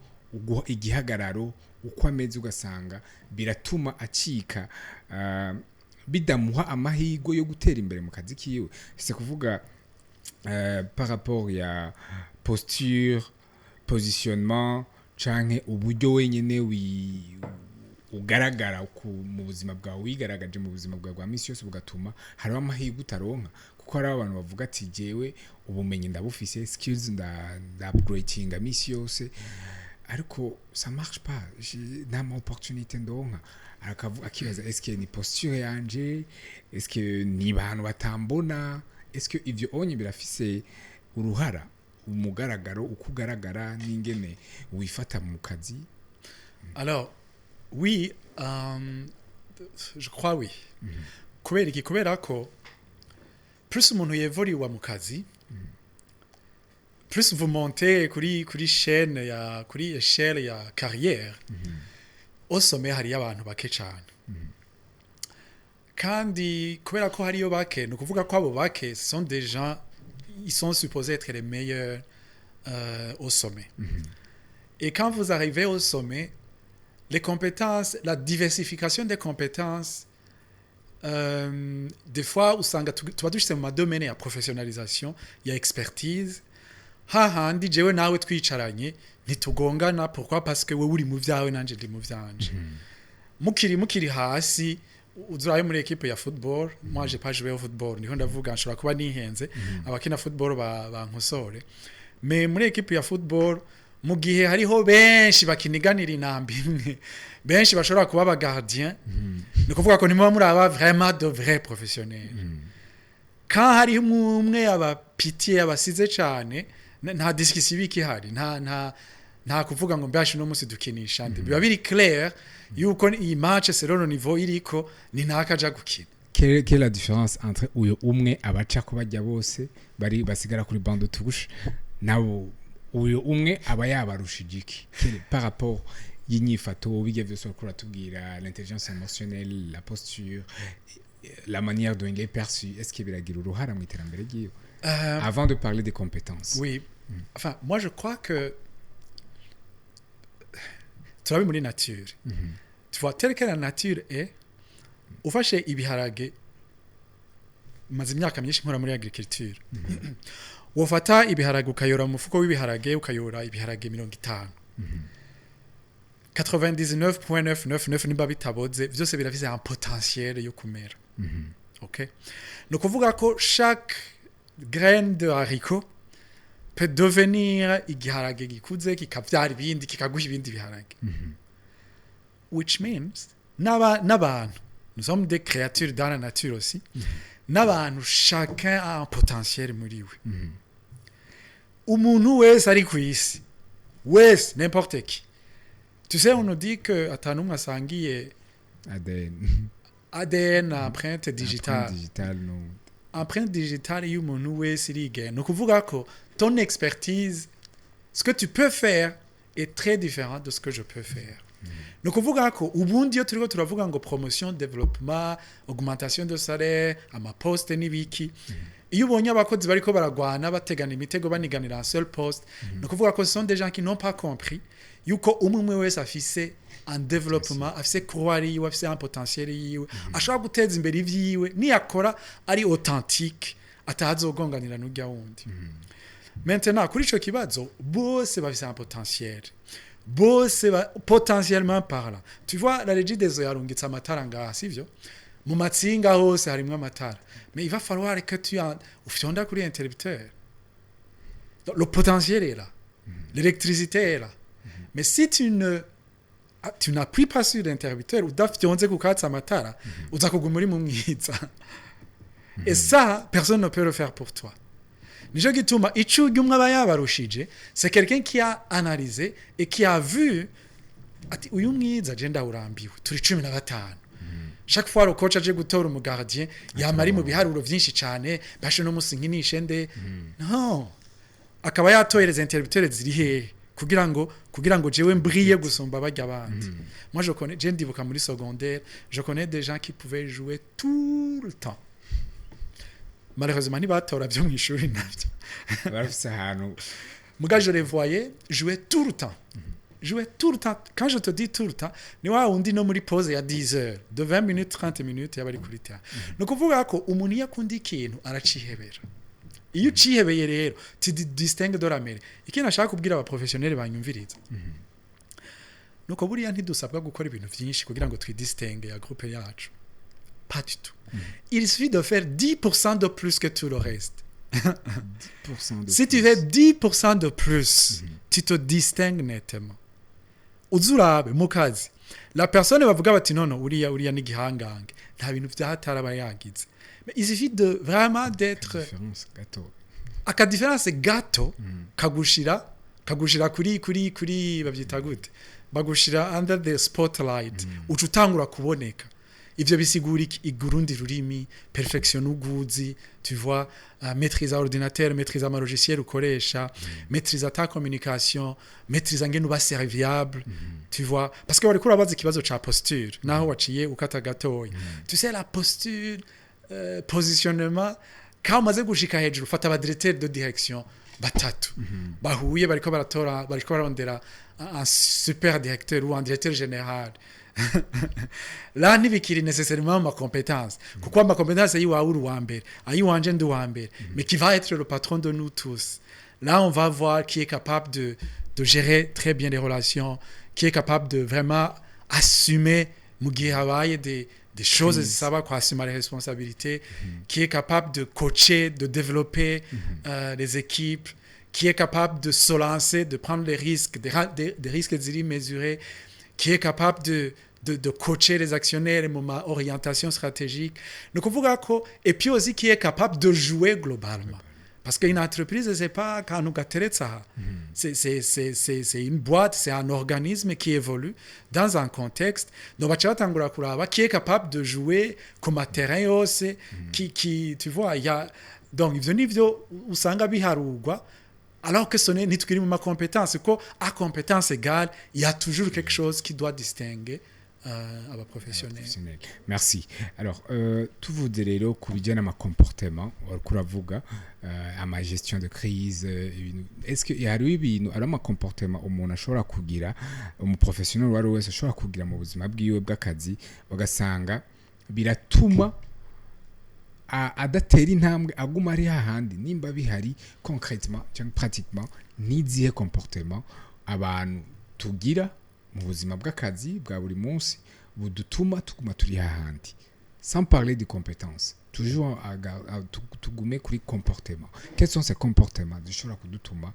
igihagararo uko ameze ugasanga biratuma acika bidamuha amahirwe yo gutera imbere mu kazi kiwe. C'est kuvuga par rapport ya posture positionnement canke uburyo wenyene ugaragara mu buzima bwawe wigaragaje mu buzima bwawe bwa misi yose bugatuma hariho amahirwe utaronka kuko hari abantu bavuga ati jewe ubumenyi ndabufise skills upgrading misi yose ariko ça marche pas nta ma opportunité ndonka akibaza est-ce que ni posture yanje est-ce que ni bantu batambona est-ce que ivyo onye birafise uruhara umugaragaro ukugaragara n'ingene wifata mu kazi. Alors oui je crois oui kubera ko plus umuntu yevoriwa mu kazi plus vous montez kuri chaîne ya kuri échelle ya carrière au sommet hari abantu bake cyane kandi kubera ko hariyo bake no kuvuga ko abo bake ce sont des gens ils sont supposés être les meilleurs au sommet. Et quand vous arrivez au sommet les compétences la diversification des compétences des fois usanga tuba dushyize mu domaine ya professionnalisation ya expertise hahandi jewe nawe twicaranye ntitugongana pourquoi parce que wewe uri mu vyawe nanje ndi mu vyanje mukiri hasi uzuraye muri equipe ya football moi j'ai pas joué au football niho ndavuga nshobora kuba nihenze abakina football bankosore mais muri equipe ya football mu gihe hariho benshi bakiniganira inambi imwe benshi bashobora kuba aba gardien ni kuvuga ko nimuba muri aba vraiment de vrais professionnels quand hari umwe aba pitié abasize cyane nta discussion ikihari nta kuvuga ngo mbashe no musi dukinisha biba biri clair yuko iyi match selon niveau iriko ni ntakaja gukina. Quelle est la différence entre uyo umwe abaca ko bajya bose bari basigara kuri bande touche nabo uyo umwe aba yabarushije iki par rapport y'inyifato bijya byose ko ratubwira l'intelligence émotionnelle la posture la manière dont il est perçu est-ce qu'il biragira uruhara mu iterambere giyo avant de parler des compétences? Oui. Enfin moi je crois que turabi muri nature tu vois telle que la nature est ufashe ibiharage maze imyaka myinshi nkora muri agriculture wofata ibiharage ukayora mu mufuko w'ibiharage ukayora ibiharage 50 99.999 nimba bitaboze byose birafise un potentiel yo kumera. OK no kuvuga ko chaque graine de haricot peut devenir igiharage gikuze kikavyara ibindi kikaguha ibindi biharage which means n'abantu nous sommes des créatures dans la nature aussi n'abantu chacun a un potentiel muri we umuntu wese ari ku isi wese n'importe qui tu sais on nous dit que atanu asangiye ADN empreinte digitale empreinte digitale y'umuntu wese irige no kuvuga ko ton expertise ce que tu peux faire est très différent de ce que je peux faire. No kuvuga ko ubundi yo turiko turavuga ngo promotion développement augmentation de salaire ama poste n'ibiki iyo ubonye abakozi bariko baragwana bategana imitego baniganira un seul poste no kuvuga ko ce sont des gens qui n'ont pas compris yuko umwe wese afise un développement afise croire yiwe afise un potentiel yiwe ashaka guteza imbere ivyiwe ni yakora ari authentique atazogonganira n'ujya wundi. Maintenant kuri ico kibazo bose bafise un potentiel bose potentiellement parlant tu vois la régie des yarungitse amatara ngaha sivyo mu matsinga hose harimo amatara mais il va falloir que tu ufyonda kuri interrupteur. Donc, le potentiel est là, l'électricité est là, mais si tu n'appuies pas sur l'interrupteur udafyonze kukatsa amatara uza kuguma uri mu mwiza. Et ça personne ne peut le faire pour toi. Nico gituma ico umwe aba yabarushije, c'est quelqu'un qui a analysé et qui a vu ati uyu mwiza je ndawurambiwe turi 15. Chaque fois le coach aje gutora umugardien yamari mu biharuro vyinshi cyane bashe no musinkinishe nde no akaba yatoye les interrupteurs ziri hehe kugira ngo jewe mbriye gusomba bajya abandi. Moi je ndibuka muri secondaire je connais des gens qui pouvaient jouer tout le temps. Malheureusement ni batora byo mwishuri navyo barafise ahantu muga je les voyais jouer tout le temps. Jouer tout le temps. Quand je te dis tout le temps, ni wa undi no muri pause ya 10 heures, de 20 minutes, 30 minutes yabari kuri terrain. No kuvuga ko umuntu yakundi ikintu aracihebera. Iyo ucihebeye rero, tu distingue de la mere. Ikintu ashaka kubwira aba professionnels banyumviriza. Nuko buriya ntidusabwa gukora ibintu byinshi kugira ngo twidistingue ya groupe yacu. Pas du tout. Il suffit de faire 10% de plus que tout le reste. 10% de si plus. tu fais 10% de plus, tu te distingues nettement. Uzurabe mukazi la personne bavuga bati nono uriya ni gihangange nta bintu byahatara bayagize. Mais il suffit de vraiment d'être différence gato aka différence gato kagushira kuri babyita gute bagushira under the spotlight ucutangura kuboneka. Ivyo bisigura igurundi rurimi, perfection uguzi, tu vois, maîtriser ordinateur, maîtriser ama logiciel ukoresha, maîtriser ta communication, maîtriser ngene uba serviable, tu vois, parce que bariko urabaza ikibazo ca posture, naho waciye ukata gatoya. Tu sais la posture, positionnement, quand umaze gushika hejuru fata ba directeur de direction batatu. Bahuye bariko barondera un super directeur ou un directeur général. Là ntibikiri nécessairement ma compétence kuko ma compétence ayi wawe wa mbere ayi wanje ndi wa mbere mais qui va être le patron de nous tous. Là on va voir qui est capable de gérer très bien les relations, qui est capable de vraiment assumer mu gihe habaye des choses zisaba ko assumer les responsabilités, qui est capable de coacher, de développer les équipes, qui est capable de se lancer, de prendre les risques, des risques mesurés, qui est capable de coacher les actionnaires en orientation stratégique. Donc, et puis aussi qui est capable de jouer globalement. Parce qu'une entreprise, c'est pas quand nous c'est une boîte, c'est un organisme qui évolue dans un contexte. Donc, qui est capable de jouer comme un terrain aussi, qui, tu vois, il y a, donc, il y a alors que ce n'est ni tout ma compétence, à compétence égale, il y a toujours quelque chose qui doit distinguer à la professionnel. Merci. Alors, tout vous direz ku bijyana ama comportement kuravuga ama gestion de crise, est-ce que yari ibintu ari ama comportement umuntu ashobora kugira umuprofessionnel wari wese ashobora kugira mu buzima bwiwe bw'akazi bagasanga biratuma adatera intambwe aguma ari hahandi nimba bihari concrètement cyangwa pratiquement n'izihe comportement abantu tugira mu buzima bw'akazi bwa buri munsi budutuma tuguma turi hahandi, sans parler de compétences, toujours tugume kuri comportement. Quels sont ces comportements dushobora kudutuma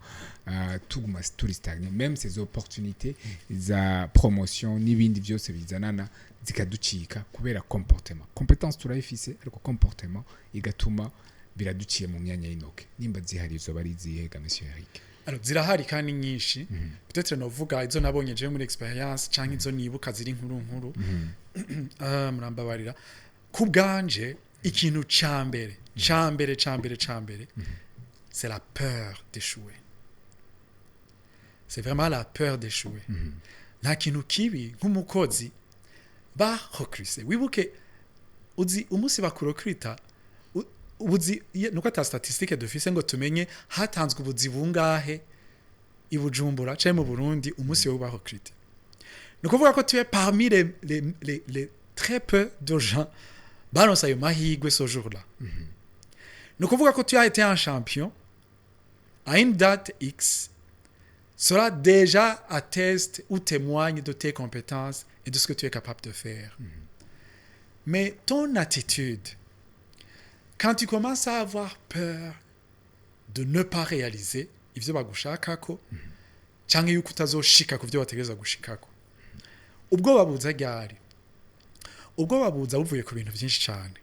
tuguma turi stagne, même ces opportunités za promotion n'ibindi byose bizanana zikaducika kubera comportement. Compétence turayifise ariko comportement igatuma biraduciye mu myanya y'intoke. Nimba zihari zo bari zihega monsieur Eric. Alors zirahari kandi nyinshi, peut-être novuga izo nabonye je muri experience canke izo nibuka ziri nkuru murambabarira ku bwanje. Ikintu cambere c'est la peur d'échouer. C'est vraiment la peur d'échouer. Nta kintu kibi nk'umukozi ba recruter. Wibuke uzi umusi bakurokrita ubuzi nuko ata statistique dufise ngo tumenye hatanzwe ubuzi bungahe i Bujumbura cyo mu Burundi umusi wo ba recruter. Nukuvuga ko tu es parmi les très peu de gens balance ayo mahigwe ce jour-là. Nukuvuga ko tu as été un champion à une date X. Cela déjà atteste ou témoigne de tes compétences et de ce que tu es capable de faire. mais ton attitude, quand tu commences à avoir peur de ne pas réaliser ivyo bagushakako cyangwa yuko utazoshika ku byo bategereza gushikako ubwoba buza ryari ubwoba buza buvuye ku bintu byinshi cyane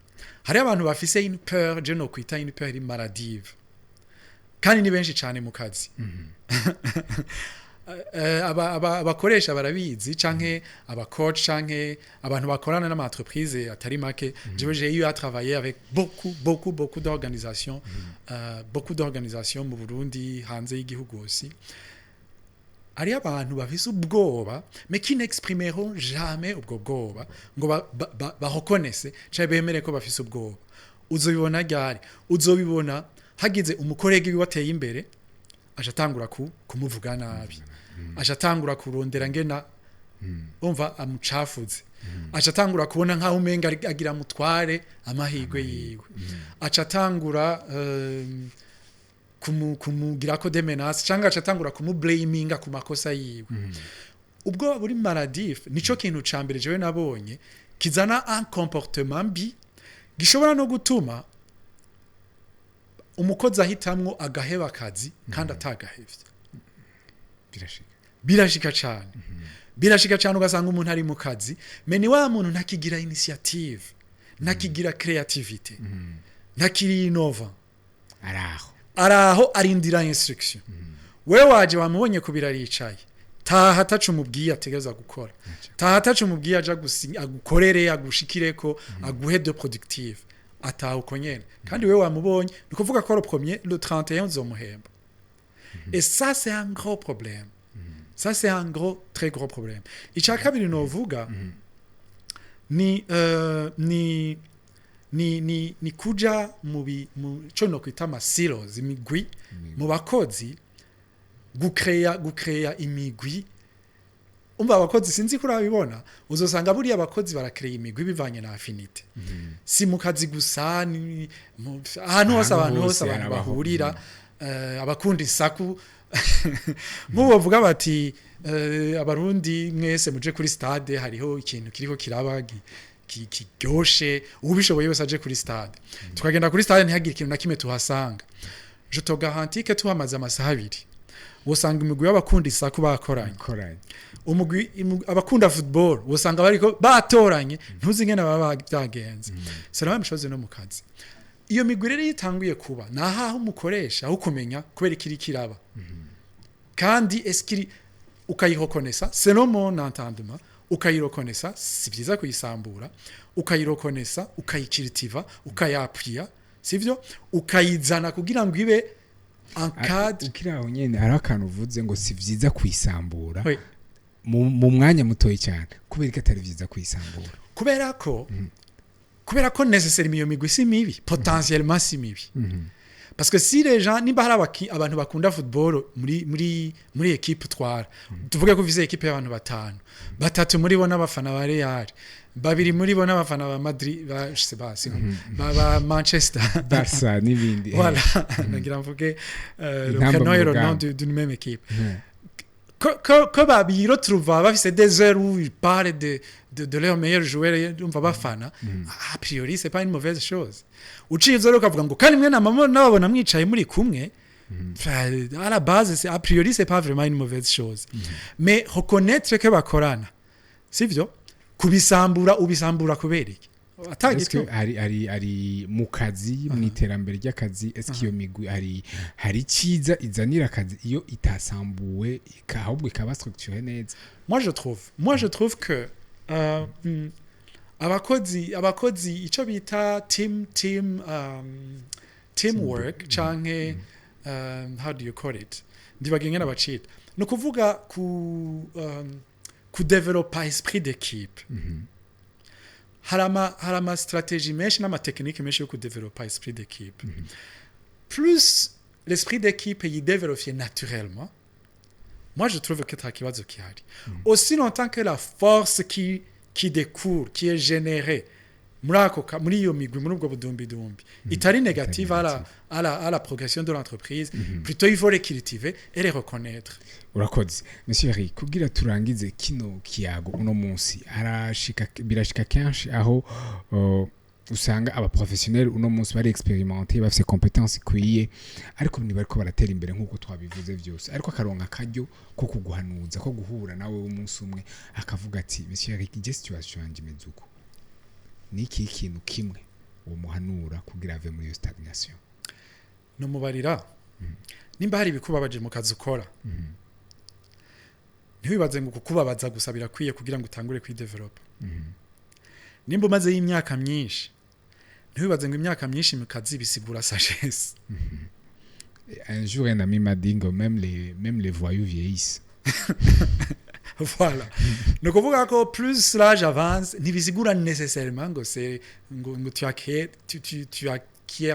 hari abantu bafise une peur je no kwita une peur maladive kandi ni benshi cyane mu kazi abakoresha barabizi canke abacoach canke abantu bakorana n'ama entreprise atari make j'ai eu à travailler avec beaucoup d'organisations mu Burundi hanze y'igihugu aussi ari abantu bafise ubwoba mais qui n'exprimeront jamais ubwo bwoba ngo bareconnaisse cyangwa bemere ko bafise ubwoba uzobibona ryari uzobibona hagize umukorege wateye imbere ajatangura kumuvuga nabi ajatangura kurondera ngena umva amucafuze ajatangura kubona nka umenga agira mutware amahigwe yiwe acatangura kumugira ko de menace cyangwa acatangura kumublaminga ku makosa yiwe ubwo buri maladif nico kintu cambere jewe nabonye kizana un comportement mbi gishobora no gutuma umukozi ahitamwo agaheba akazi kandi atagahevye birashika cyane birashika cyane ugasanga umuntu ari mu kazi me ni wa muntu ntakigira initiative ntakigira creativity ntakiri innova araho arindira instruction we waje wamubonye kubira yicaye taha tacu mubwiye ategeza gukora taha tacu mubwiye aja agukorere agushikireko aguhe de productive ataha uko nyene kandi we wamubonye nikuvuga ko le 31 uzomuhemba et ça c'est un gros problème ça c'est un très gros problème icya kabiri novuga ni kuja mu cyo no kwita silos imigwi mu bakozi gucrea imigwi umva abakozi sinzi kuri abibona uzosanga buri abakozi barakrea imigwi bivanye na affinité si mu kazi gusa ahantu hose abantu bahurira abakunda isaku mu bavuga bati abarundi mwese muje kuri stade hariho ikintu kiriko kiraba kiryoshe ubishoboye wese aje kuri stade tukagenda kuri stade ntihagira ikintu na kimwe tuhasanga je te garantis que tuhamaze amasaha abiri wosanga imigwi y'abakunda isaku bakoranye umugwi abakunda football wosanga bariko batoranye ntuzi ngene baba byagenze c'est la même chose no mu kazi iyo migwi rero yitanguye kuba nahaho umukoresha aho kumenya kubera ikiri kiraba kandi eskiri ukayireconnaître selon mon entendement ukayireconnaître si byiza kuyisambura ukayireconnaître ukayikiritiva ukayapria sivyo ukayizana kugira ngo ibe en cadre kiraho nyene ari akantu uvuze ngo si byiza kuyisambura mu mwanya mutoyi cyane kubera ko atari byiza kuyisambura kubera ko nécessaire iyo migwi si mibi potentiellement si mibi parce que si les gens niba hari abantu bakunda football muri equipe twara tuvuge ko vize equipe y'abantu batatu muri bo n'abafana ba Real babiri muri bo n'abafana ba Madrid je sais pas ba Manchester Barça n'ibindi voilà nagira mvuge le nom d'une même équipe que babiro trouva bafise des heures où ils parlent de leurs meilleurs joueurs umva bafana a priori c'est pas une mauvaise chose uciye zo ukavuga ngo kandi mwe nababona mwicaye muri kumwe à la base c'est a priori c'est pas vraiment une mauvaise chose mais reconnaître que bakorana sivyo kubisambura ubisambura kubera iki atagityo ari mu kazi mu iterambere ry'akazi eski iyo migwi hari ciza izanira akazi iyo itasambuwe ikahubwo ikaba structurée neza moi je trouve que abakozi ico bita teamwork canke how do you call it ndibagenge n'abacita no kuvuga ku developer esprit d'équipe harama stratégie menshi n'ama technique menshi yo ku developer esprit d'équipe plus l'esprit d'équipe est développé naturellement moi je trouve que takibazo kihari aussi longtemps que la force qui découle qui est générée muri iyo migwi muri ubwo budumbi itari négative à la progression de l'entreprise plutôt il faut les cultiver et les reconnaître. urakoze monsieur Eric kugira turangize kino kiyago uno munsi birashika kenshi aho usanga aba professionnel uno munsi bari expérimenté bafite compétences ikwiye ariko bariko baratera imbere nkuko twabivuze byose ariko akaronka akaryo ko kuguhanuza ko guhura nawe umunsi umwe akavuga ati monsieur Eric je situation yanje mezuko niki ikintu kimwe uwo muhanura kugira ave muri iyo stagnation no mubarira nimba hari bikubabaje mu kazi ukora ntiwibaze ngo kukubabaza gusa birakwiye kugira ngo utangure kwidevelop nimba umaze y'imyaka myinshi ntiwibaze ngo imyaka myinshi mu kazi bisigura sagesse. Un jour un ami m'a dit que même les voyous vieillissent. Voilà. Donc kuvuga ko plus l'âge avance ntibisigura nécessairement ngo c'est ngo tu acquiers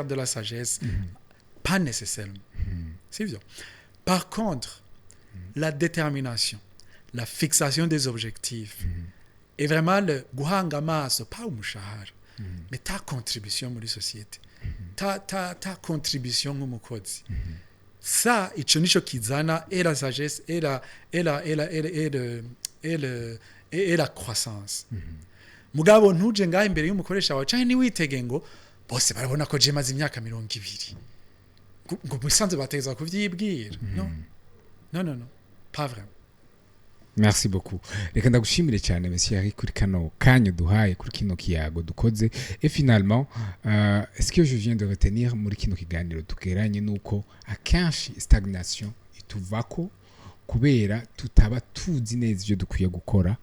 de la sagesse. Pas nécessairement. C'est bien. Par contre, la détermination, la fixation des objectifs et vraiment le guhanga amaso pas umushahara mais ta contribution muri société ta contribution nk'umukozi ça ico nico kizana et la sagesse et la croissance mugabo ntuje ngaho imbere y'umukoresha wawe cyane niwitege ngo bose barabona ko je maze imyaka 20 ngo musanze bateza kuvyibwira non pas vraiment. Merci beaucoup. Reka ndagushimire cyane monsieur Eric kuri kano kanyo duhaye kuri kino kiyago dukoze et finalement est-ce que je viens de retenir muri kino kiganiro tukeranye nuko akenshi stagnation ituvako kubera tutaba tuzi neza ivyo dukwiye gukora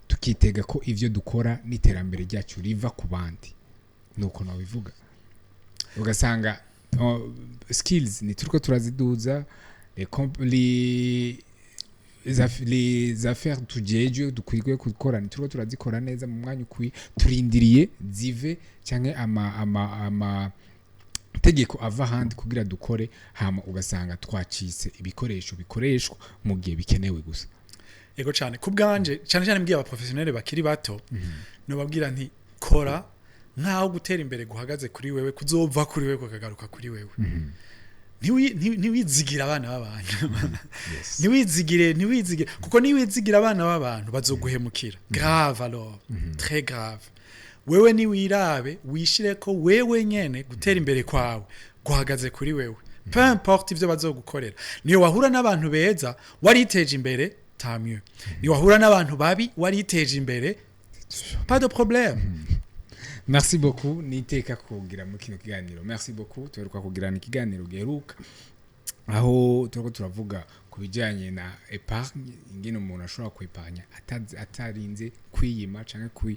tukitega ko ivyo dukora n'iterambere ryacu riva ku bandi nuko nabivuga ugasanga skills ni turiko turaziduza les affaires tujeje dukwiriye gukora nituro turazikora neza mu mwanya ukwiye turindiriye zive cyangwa ama tegeko ava handi kugira dukore hama ugasanga twacise ibikoresho bikoreshwa mu gihe bikenewe gusa. Ego cyane kubganje cyane mbwiye aba professionnel bakiri bato no babwira nti kora nkaho gutera imbere guhagaze kuri wewe kuzova kuri wewe kagaruka kuri wewe. Ntiwizigira abana b'abantu ntiwizigire kuko niwizigira abana b'abantu bazoguhemukira grave alors très grave wewe niwirabe wishire ko wewe nyene gutera imbere kwawe guhagaze kuri wewe peu importe ivyo bazogukorera niyo wahura n'abantu beza wariteje imbere tant mieux niyo wahura n'abantu babi wariteje imbere pas de problème. Merci beaucoup niteka kugira mu kino kiganiro. Merci beaucoup tuheruka kugirana ikiganiro geruka aho turiko turavuga kubijanye na épargne ingene umuntu ashobora kwiparnya atarinze kwiyima canke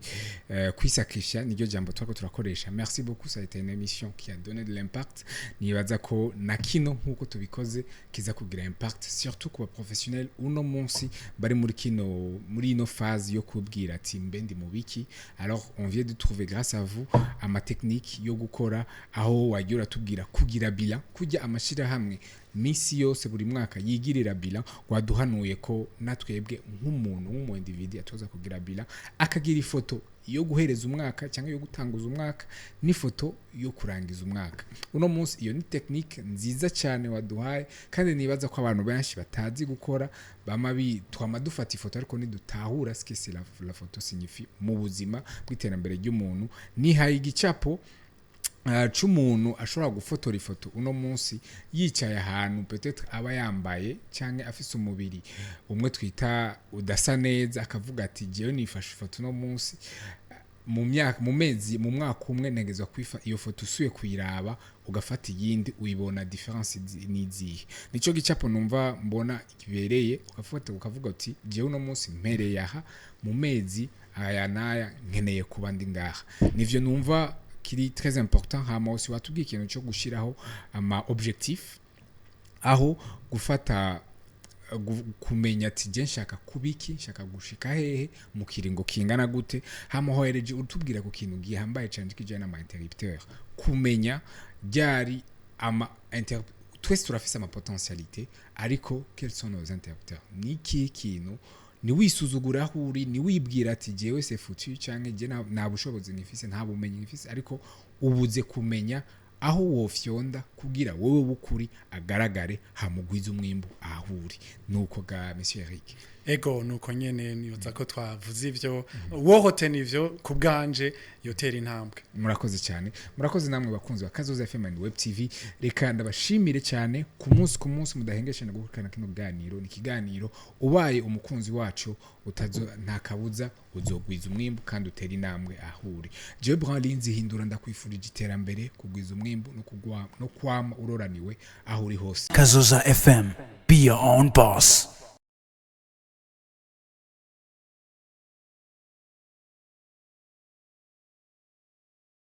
kwisakisha niryo jambo twako turakoresha. Merci beaucoup, ça a été une émission qui a donné de l'impact. Nibaza ko na kino nkuko tubikoze kiza kugira impact surtout ku professionnel uno munsi bari muri ino phase yo kubwira ati mbendi mubiki. Alors on vient de trouver grâce à vous ama technique yo gukora aho wagira tubwira kugira bilan kujya amashira hamwe misi yose buri mwaka yigirira bilan waduhanuye ko natwebwe nk'umuntu nk'umu individu atoza kugira bilan akagira ifoto yo guhereza umwaka cyangwa yo gutanguza umwaka n'ifoto yo kurangiza umwaka. Uno munsi iyo ni technique nziza cyane waduhaye kandi nibaza ko abantu benshi batazi gukora twama dufata ifoto ariko nidutahura ce que c'est la photo signifie mu buzima bw'iterambere ry'umuntu. Nihaye igicapo c'umuntu ashobora gufotora ifoto uno munsi yicaye ahantu peut-être aba yambaye cyangwa afise umubiri umwe twita udasa neza akavuga ati jewe nifashe ifoto uno munsi mu mwaka umwe negezwa kwifa iyo foto usuye kuyiraba ugafata iyindi uyibona difference nizihe. Nico gicapo numva mbona kibereye ugafata ukavuga ati jewe uno munsi mpereye aha mu mezi aya naya nkeneye kuba ndi ngaha. Nivyo numva kiri très important hama aussi watubwiye ikintu cyo gushiraho ama objectif aho gufata kumenya ati je nshaka kubiki nshaka gushika hehe mu kiringo kingana gute hama hohereje utubwira ku kintu gihambaye cyane kijana ama interrupteur kumenya byari ama twese turafise ama potentialité ariko quels sont nos interrupteurs niki kintu ni wisuzugura aho uri ni wibwira ati jewe se futu canke je nta bushobozi nifise nta bumenyi nifise ariko ubuze kumenya aho wofyonda kugira wowe bukuri agaragare hamugwiza umwimbu ahuri nuko ga Monsieur Eric ego nuko nyene niyoza ko twavuze ivyo wohote nivyo kubganje yotera intambwe murakoze cyane murakoze namwe bakunzi ba Kazoza FM and Web TV reka ndabashimire cyane ku munsi mudahengeshana gukurikirana kino ganiro ni kiganiro ubaye umukunzi wacu nta kabuza uzogwiza umwimbu kandi utera intambwe ahuri je Branly Nzihindura ndakwifurije iterambere kugwiza umwimbu no kwama uroraniwe ahuri hose Kazoza FM, be your own boss.